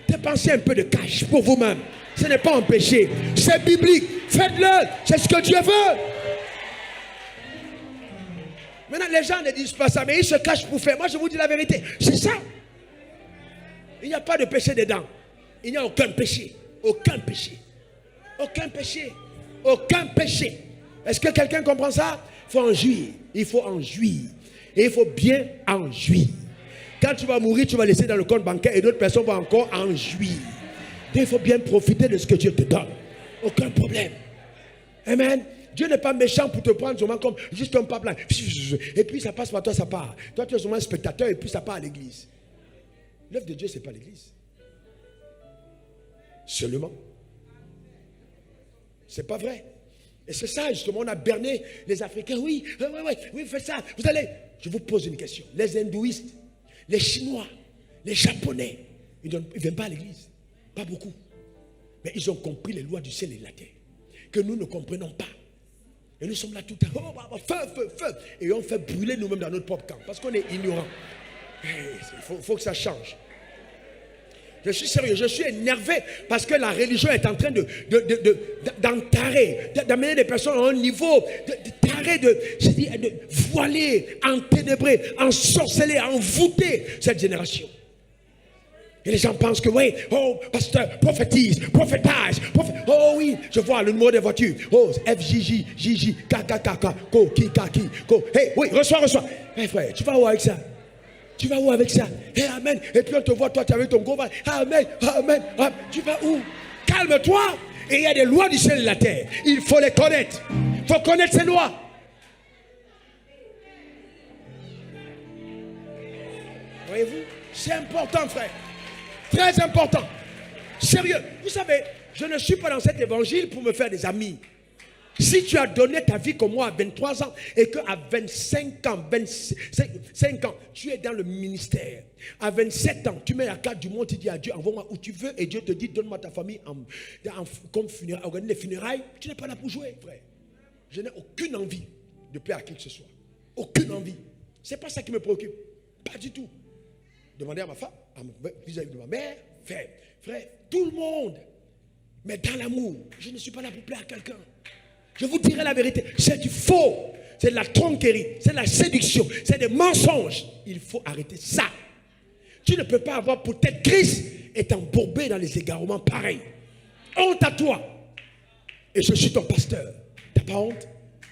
Dépensez un peu de cash pour vous-même. Ce n'est pas un péché. C'est biblique. Faites-le. C'est ce que Dieu veut. Maintenant, les gens ne disent pas ça, mais ils se cachent pour faire. Moi, je vous dis la vérité. C'est ça. Il n'y a pas de péché dedans. Il n'y a aucun péché. Aucun péché. Aucun péché. Aucun péché. Est-ce que quelqu'un comprend ça? Il faut en jouir. Il faut en jouir. Et il faut bien en jouir. Quand tu vas mourir, tu vas laisser dans le compte bancaire et d'autres personnes vont encore en jouir. Il faut bien profiter de ce que Dieu te donne. Aucun problème. Amen. Dieu n'est pas méchant pour te prendre seulement comme juste un pape là. Et puis ça passe par toi, ça part. Toi, tu es seulement un spectateur et puis ça part à l'église. L'œuvre de Dieu, ce n'est pas l'église. Seulement. Ce n'est pas vrai. Et c'est ça, justement, on a berné les Africains. Oui, faites ça. Vous allez. Je vous pose une question. Les hindouistes, les Chinois, les Japonais, ils ne viennent pas à l'église. Pas beaucoup. Mais ils ont compris les lois du ciel et de la terre. Que nous ne comprenons pas. Et nous sommes là tout à l'heure. Oh, feu, feu, feu. Et on fait brûler nous-mêmes dans notre propre camp. Parce qu'on est ignorants. Il faut que ça change. Je suis sérieux, je suis énervé parce que la religion est en train d'entarer, d'amener des personnes à un niveau de voiler, enténébrer, ensorceler, envoûter cette génération. Et les gens pensent que oui, oh, pasteur, prophétise, prophétise, oh oui, je vois le numéro des voitures. Oh, FJJ, JJ, KKKK, Ko, Ki, Kaki, Ko. Hey, oui, reçois. Hey frère, tu vas où avec ça? Tu vas où avec ça? Hey, amen. Et puis on te voit, toi, tu es avec ton gros van. Amen, amen, amen. Tu vas où? Calme-toi. Et il y a des lois du ciel et de la terre. Il faut les connaître. Il faut connaître ces lois. Voyez-vous? C'est important, frère. Très important. Sérieux. Vous savez, je ne suis pas dans cet évangile pour me faire des amis. Si tu as donné ta vie comme moi à 23 ans et qu'à 25 ans, 25 ans, tu es dans le ministère. À 27 ans, tu mets la carte du monde, tu dis à Dieu, envoie-moi où tu veux et Dieu te dit, donne-moi ta famille comme funérailles, organise les funérailles. Tu n'es pas là pour jouer, frère. Je n'ai aucune envie de plaire à qui que ce soit. Aucune envie. Ce n'est pas ça qui me préoccupe. Pas du tout. Demandez à ma femme, vis-à-vis de ma mère, frère, tout le monde. Mais dans l'amour, je ne suis pas là pour plaire à quelqu'un. Je vous dirai la vérité, c'est du faux, c'est de la tromperie, c'est de la séduction, c'est des mensonges. Il faut arrêter ça. Tu ne peux pas avoir pour tête Christ et t'embourbé dans les égarements pareils. Honte à toi. Et je suis ton pasteur. T'as pas honte?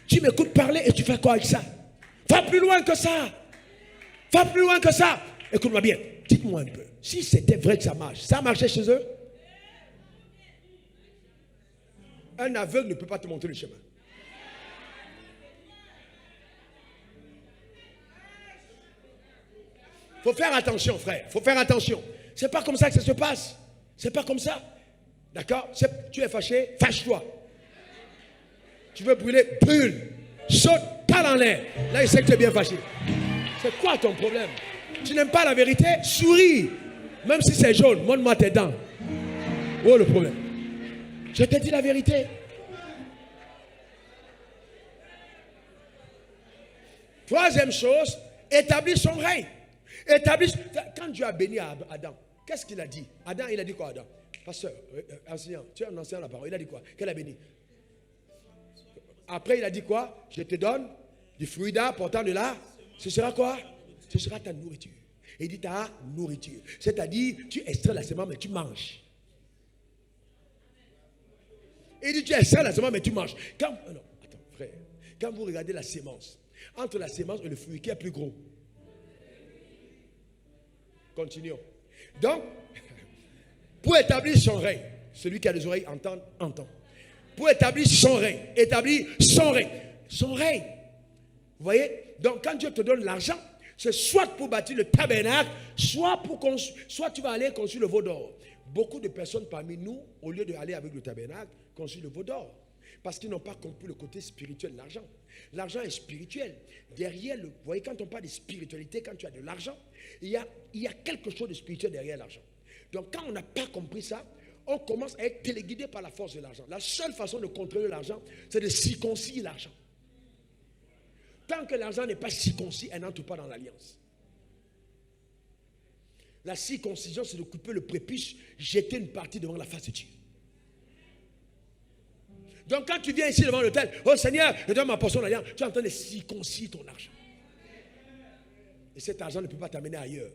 Tu m'écoutes parler et tu fais quoi avec ça? Va plus loin que ça. Va plus loin que ça. Écoute-moi bien, dites-moi un peu. Si c'était vrai que ça marche, ça marchait chez eux? Un aveugle ne peut pas te montrer le chemin. Il faut faire attention, frère. Il faut faire attention. C'est pas comme ça que ça se passe. C'est pas comme ça. D'accord? Tu es fâché, fâche-toi. Tu veux brûler, brûle. Saute, pas en l'air. Là, il sait que tu es bien fâché. C'est quoi ton problème? Tu n'aimes pas la vérité? Souris. Même si c'est jaune, montre-moi tes dents. Oh, le problème. Je te dis la vérité. Troisième chose, établis son règne. Quand Dieu a béni Adam, qu'est-ce qu'il a dit? Adam, il a dit quoi, Adam? Pasteur, enseignant, tu es un enseignant de la parole. Il a dit quoi? Qu'elle a béni? Après, il a dit quoi? Je te donne du fruit d'arbre portant de là. Ce sera quoi? Ce sera ta nourriture. Il dit ta nourriture. C'est-à-dire, tu extrais la semence, mais tu manges. Il dit, tu extrais la semence, mais tu manges. Non, attends, frère. Quand vous regardez la sémence, entre la sémence et le fruit, qui est plus gros? Continuons. Donc, pour établir son règne, celui qui a des oreilles entend. Pour établir son règne, son règne. Vous voyez? Donc, quand Dieu te donne l'argent, c'est soit pour bâtir le tabernacle, soit tu vas aller construire le veau d'or. Beaucoup de personnes parmi nous, au lieu d'aller avec le tabernacle, construisent le veau d'or. Parce qu'ils n'ont pas compris le côté spirituel de l'argent. L'argent est spirituel. Derrière, vous voyez, quand on parle de spiritualité, quand tu as de l'argent, il y a quelque chose de spirituel derrière l'argent. Donc, quand on n'a pas compris ça, on commence à être téléguidé par la force de l'argent. La seule façon de contrôler l'argent, c'est de circoncire l'argent. Tant que l'argent n'est pas circoncis, elle n'entre pas dans l'alliance. La circoncision, c'est de couper le prépuce, jeter une partie devant la face de Dieu. Donc quand tu viens ici devant l'autel, oh Seigneur, je donne ma portion d'alliance, tu es en train de circoncire ton argent. Et cet argent ne peut pas t'amener ailleurs.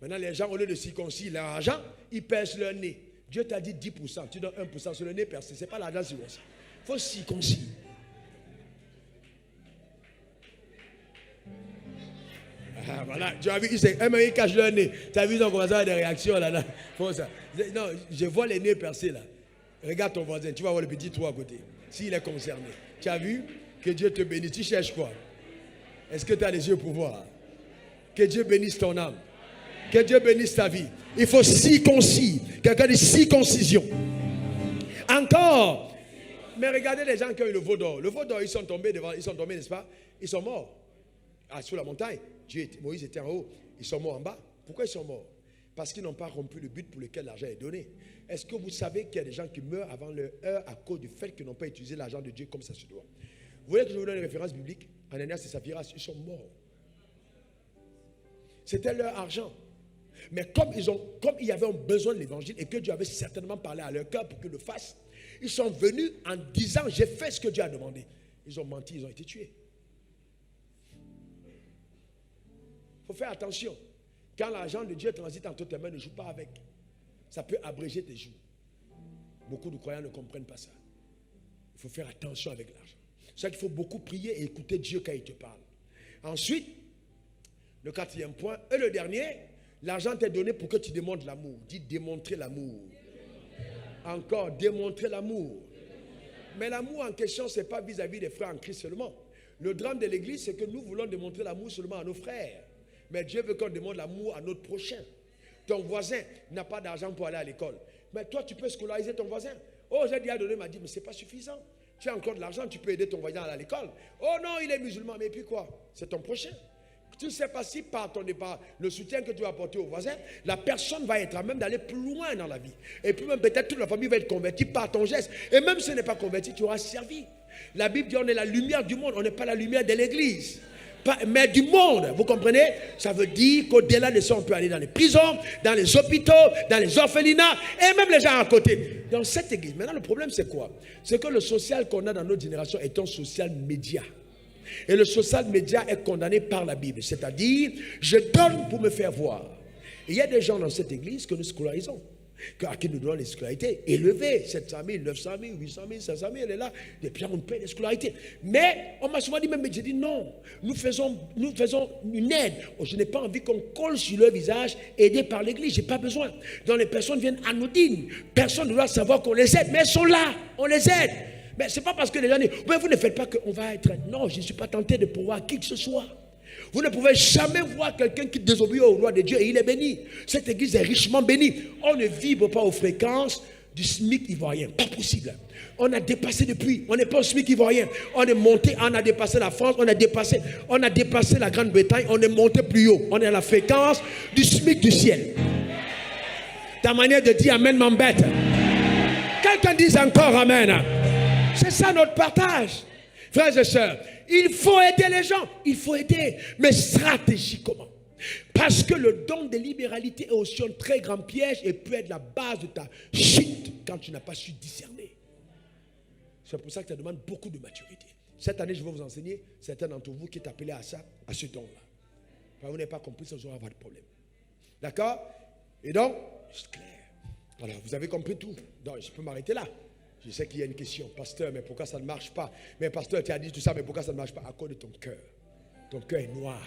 Maintenant, les gens, au lieu de circoncire leur argent, ils percent leur nez. Dieu t'a dit 10%, tu donnes 1% sur le nez percé. Ce n'est pas l'argent circoncis. Il faut circoncire. Ah, voilà, tu as vu, ils cachent leur nez. Tu as vu, ils ont commencé à avoir des réactions là. Faut ça. Non, je vois les nez percés là. Regarde ton voisin, tu vas voir le petit trou à côté. S'il est concerné. Tu as vu? Que Dieu te bénisse. Tu cherches quoi? Est-ce que tu as les yeux pour voir? Que Dieu bénisse ton âme. Que Dieu bénisse ta vie. Il faut circoncire. Quelqu'un dit circoncision. Encore. Mais regardez les gens qui ont eu le veau d'or. Le veau d'or, ils sont tombés, n'est-ce pas? Ils sont morts. Sur la montagne. Moïse était en haut. Ils sont morts en bas. Pourquoi ils sont morts? Parce qu'ils n'ont pas rompu le but pour lequel l'argent est donné. Est-ce que vous savez qu'il y a des gens qui meurent avant leur heure à cause du fait qu'ils n'ont pas utilisé l'argent de Dieu comme ça se doit? Vous voulez que je vous donne une référence biblique? Ananias et Saphira, ils sont morts. C'était leur argent. Mais comme il y avait un besoin de l'évangile et que Dieu avait certainement parlé à leur cœur pour qu'ils le fassent, ils sont venus en disant, j'ai fait ce que Dieu a demandé. Ils ont menti, ils ont été tués. Il faut faire attention. Quand l'argent de Dieu transite entre tes mains, ne joue pas avec. Ça peut abréger tes jours. Beaucoup de croyants ne comprennent pas ça. Il faut faire attention avec l'argent. C'est ça qu'il faut beaucoup prier et écouter Dieu quand il te parle. Ensuite, le quatrième point, et le dernier, l'argent t'est donné pour que tu démontres l'amour. Dis démontrer l'amour. Encore, démontrer l'amour. Mais l'amour en question, ce n'est pas vis-à-vis des frères en Christ seulement. Le drame de l'église, c'est que nous voulons démontrer l'amour seulement à nos frères. Mais Dieu veut qu'on démontre l'amour à notre prochain. Ton voisin n'a pas d'argent pour aller à l'école. Mais toi, tu peux scolariser ton voisin. Oh, j'ai déjà donné, il m'a dit, mais ce n'est pas suffisant. Tu as encore de l'argent, tu peux aider ton voisin à aller à l'école. Oh non, il est musulman, mais puis quoi? C'est ton prochain. Tu ne sais pas si par ton départ, le soutien que tu vas apporter au voisin, la personne va être à même d'aller plus loin dans la vie. Et puis même peut-être toute la famille va être convertie par ton geste. Et même si elle n'est pas convertie, tu auras servi. La Bible dit on est la lumière du monde, on n'est pas la lumière de l'église. Mais du monde, vous comprenez? Ça veut dire qu'au-delà de ça, on peut aller dans les prisons, dans les hôpitaux, dans les orphelinats, et même les gens à côté. Dans cette église, maintenant le problème c'est quoi? C'est que le social qu'on a dans notre génération est un social média. Et le social média est condamné par la Bible. C'est-à-dire, je donne pour me faire voir. Et il y a des gens dans cette église que nous scolarisons, à qui nous donnons les scolarités élevées, 700 000, 900 000, 800 000, 500 000, elle est là, et puis on paie les scolarités. Mais on m'a souvent dit, mais j'ai dit non, nous faisons une aide. Je n'ai pas envie qu'on colle sur leur visage, aidé par l'église, je n'ai pas besoin. Donc les personnes viennent anodines, personne ne doit savoir qu'on les aide, mais elles sont là, on les aide. Mais ce n'est pas parce que les gens disent, mais vous ne faites pas qu'on va être... Non, je ne suis pas tenté de pouvoir qui que ce soit. Vous ne pouvez jamais voir quelqu'un qui désobéit au roi de Dieu et il est béni. Cette église est richement bénie. On ne vibre pas aux fréquences du SMIC ivoirien. Pas possible. On a dépassé depuis. On n'est pas au SMIC ivoirien. On est monté, on a dépassé la France, on a dépassé la Grande-Bretagne, on est monté plus haut. On est à la fréquence du SMIC du ciel. Ta manière de dire amen m'embête. Quelqu'un dise encore amen. C'est ça notre partage. Frères et sœurs, il faut aider les gens. Il faut aider. Mais stratégiquement. Parce que le don de libéralité est aussi un très grand piège et peut être la base de ta chute quand tu n'as pas su discerner. C'est pour ça que ça demande beaucoup de maturité. Cette année, je vais vous enseigner certains d'entre vous qui est appelé à ça, à ce don-là. Quand vous n'avez pas compris, ça, vous allez avoir des problèmes. D'accord? Et donc, c'est clair. Voilà, vous avez compris tout. Donc, je peux m'arrêter là. Je sais qu'il y a une question. Pasteur, mais pourquoi ça ne marche pas? Mais pasteur, tu as dit tout ça, mais pourquoi ça ne marche pas? À cause de ton cœur. Ton cœur est noir.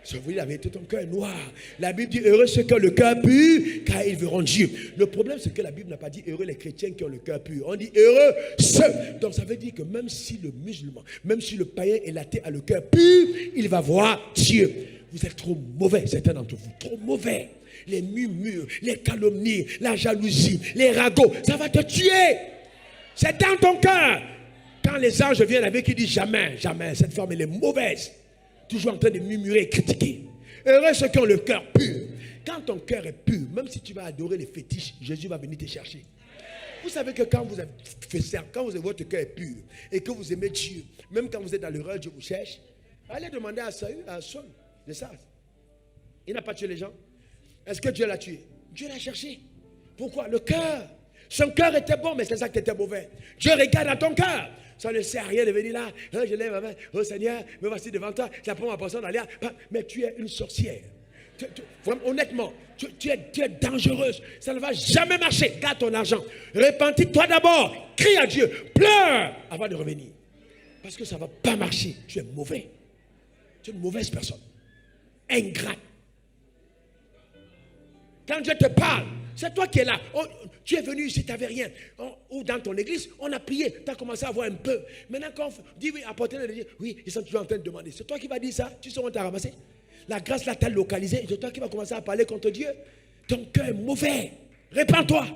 Je vous dis la vérité, ton cœur est noir. La Bible dit heureux ceux qui ont le cœur pur, car ils verront Dieu. Le problème, c'est que la Bible n'a pas dit heureux les chrétiens qui ont le cœur pur. On dit heureux ceux. Donc ça veut dire que même si le musulman, même si le païen et l'athée a le cœur pur, il va voir Dieu. Vous êtes trop mauvais, certains d'entre vous, trop mauvais. Les murmures, les calomnies, la jalousie, les ragots, ça va te tuer. C'est dans ton cœur. Quand les anges viennent avec, ils disent jamais, jamais, cette femme elle est mauvaise. Toujours en train de murmurer et critiquer. Heureux ceux qui ont le cœur pur. Quand ton cœur est pur, même si tu vas adorer les fétiches, Jésus va venir te chercher. Vous savez que quand vous avez fait ça, quand votre cœur est pur et que vous aimez Dieu, même quand vous êtes dans l'erreur, Dieu vous cherche. Allez demander à Saül, à Saul, de ça. Il n'a pas tué les gens. Est-ce que Dieu l'a tué? Dieu l'a cherché. Pourquoi? Le cœur. Son cœur était bon, mais c'est ça qui était mauvais. Dieu regarde dans ton cœur. Ça ne sert à rien de venir là. Oh, je lève ma main. Oh Seigneur, me voici devant toi. J'apprends ma personne d'aller. Mais tu es une sorcière. Vraiment, honnêtement, tu es dangereuse. Ça ne va jamais marcher. Garde ton argent. Repentis-toi d'abord. Crie à Dieu. Pleure avant de revenir. Parce que ça ne va pas marcher. Tu es mauvais. Tu es une mauvaise personne. Ingrate. Quand Dieu te parle, c'est toi qui es là. Tu es venu ici, tu n'avais rien. Ou dans ton église, on a prié. Tu as commencé à avoir un peu. Maintenant, quand on dit oui, apportez-le, oui, ils sont toujours en train de demander. C'est toi qui vas dire ça. Tu sais où on t'a ramassé. La grâce là t'a localisé. C'est toi qui vas commencer à parler contre Dieu. Ton cœur est mauvais. Répands-toi.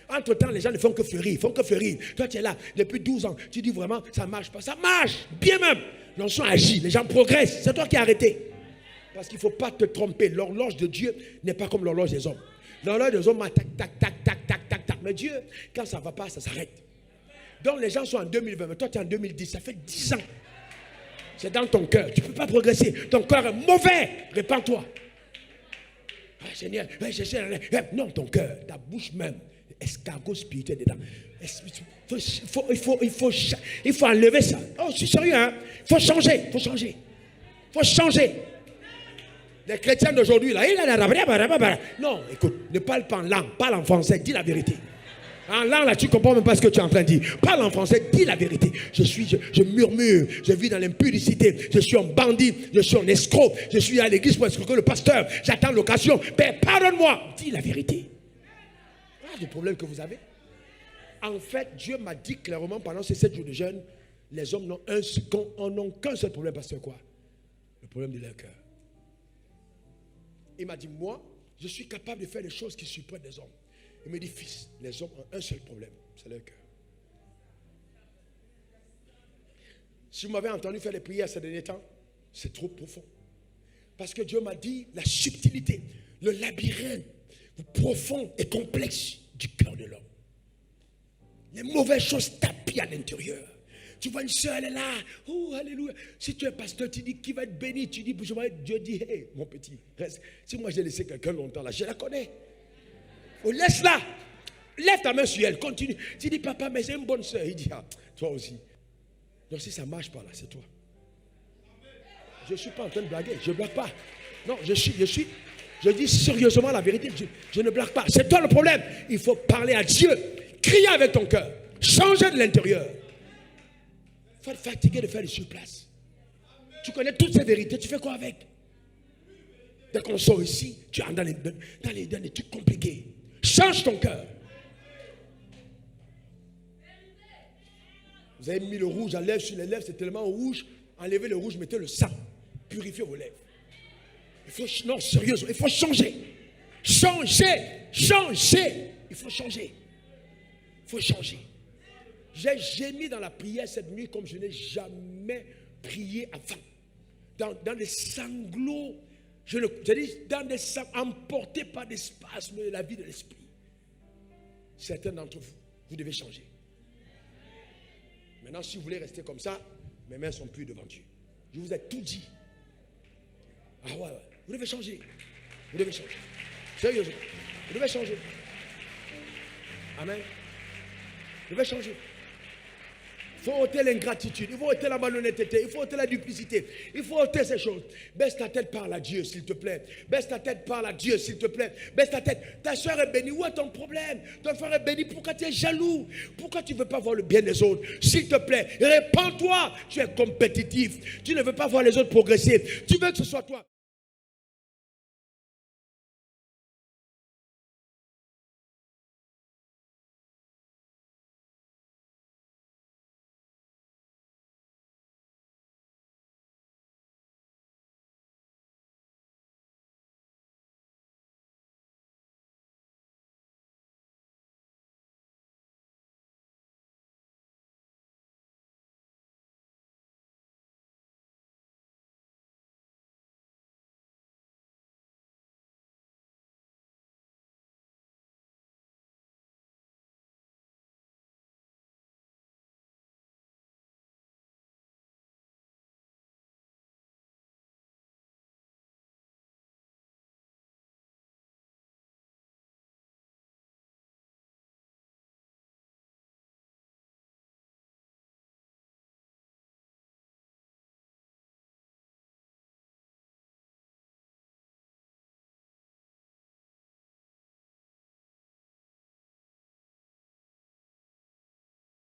Entre-temps, les gens ne font que fleurir. Ils font que fleurir. Toi, tu es là depuis 12 ans. Tu dis vraiment, ça ne marche pas. Ça marche. Bien même. L'onction agit. Les gens progressent. C'est toi qui as arrêté. Parce qu'il ne faut pas te tromper. L'horloge de Dieu n'est pas comme l'horloge des hommes. L'horloge des hommes, tac, tac, tac, tac, tac, tac, tac. Mais Dieu, quand ça ne va pas, ça s'arrête. Donc les gens sont en 2020, mais toi tu es en 2010, ça fait 10 ans. C'est dans ton cœur, tu ne peux pas progresser. Ton cœur est mauvais, répands-toi. Ah, Seigneur, non, ton cœur, ta bouche même, escargot spirituel dedans. Il faut enlever ça. Oh, je suis sérieux, hein? Il faut changer, il faut changer. Les chrétiens d'aujourd'hui, là, non, écoute, ne parle pas en langue, parle en français, dis la vérité. En langue, là, tu ne comprends même pas ce que tu es en train de dire. Parle en français, dis la vérité. Je murmure, je vis dans l'impudicité, je suis un bandit, je suis un escroc, je suis à l'église pour escroquer le pasteur, j'attends l'occasion. Père, pardonne-moi, dis la vérité. Voilà le problème que vous avez. En fait, Dieu m'a dit clairement pendant ces 7 jours de jeûne, les hommes n'ont qu'un seul problème, pasteur, quoi? Le problème de leur cœur. Il m'a dit, moi, je suis capable de faire des choses qui surprennent les hommes. Il me dit, fils, les hommes ont un seul problème, c'est leur cœur. Si vous m'avez entendu faire des prières ces derniers temps, c'est trop profond. Parce que Dieu m'a dit la subtilité, le labyrinthe profond et complexe du cœur de l'homme. Les mauvaises choses tapent à l'intérieur. Tu vois une soeur, elle est là. Oh, alléluia. Si tu es pasteur, tu dis qui va être béni. Tu dis, Dieu dit, hé, mon petit, reste. Si moi j'ai laissé quelqu'un longtemps là, je la connais. Oh, laisse-la. Lève ta main sur elle. Continue. Tu dis, papa, mais c'est une bonne soeur. Il dit, ah, toi aussi. Donc si ça ne marche pas là, c'est toi. Je ne suis pas en train de blaguer. Je ne blague pas. Non, je dis sérieusement la vérité. Je ne blague pas. C'est toi le problème. Il faut parler à Dieu. Crier avec ton cœur. Changer de l'intérieur. Il faut être fatigué de faire des surplaces. Tu connais toutes ces vérités. Tu fais quoi avec? Dès qu'on sort ici, tu entres dans les trucs compliqués. Change ton cœur. Vous avez mis le rouge à lèvres sur les lèvres, c'est tellement rouge. Enlevez le rouge, mettez le sang. Purifiez vos lèvres. Non, sérieusement, il faut changer. Changer. Il faut changer. Il faut changer. J'ai gémi dans la prière cette nuit comme je n'ai jamais prié avant. Dans des sanglots. Dans des sanglots emportés par des spasmes de la vie de l'esprit. Certains d'entre vous, vous devez changer. Maintenant, si vous voulez rester comme ça, mes mains ne sont plus devant Dieu. Je vous ai tout dit. Ah ouais. Vous devez changer. Vous devez changer. Sérieusement. Vous devez changer. Amen. Vous devez changer. Il faut ôter l'ingratitude, il faut ôter la malhonnêteté, il faut ôter la duplicité, il faut ôter ces choses. Baisse ta tête, parle à Dieu, s'il te plaît. Baisse ta tête, parle à Dieu, s'il te plaît. Baisse ta tête. Ta soeur est bénie. Où est ton problème? Ton frère est béni. Pourquoi tu es jaloux? Pourquoi tu ne veux pas voir le bien des autres? S'il te plaît, répands-toi. Tu es compétitif. Tu ne veux pas voir les autres progresser. Tu veux que ce soit toi.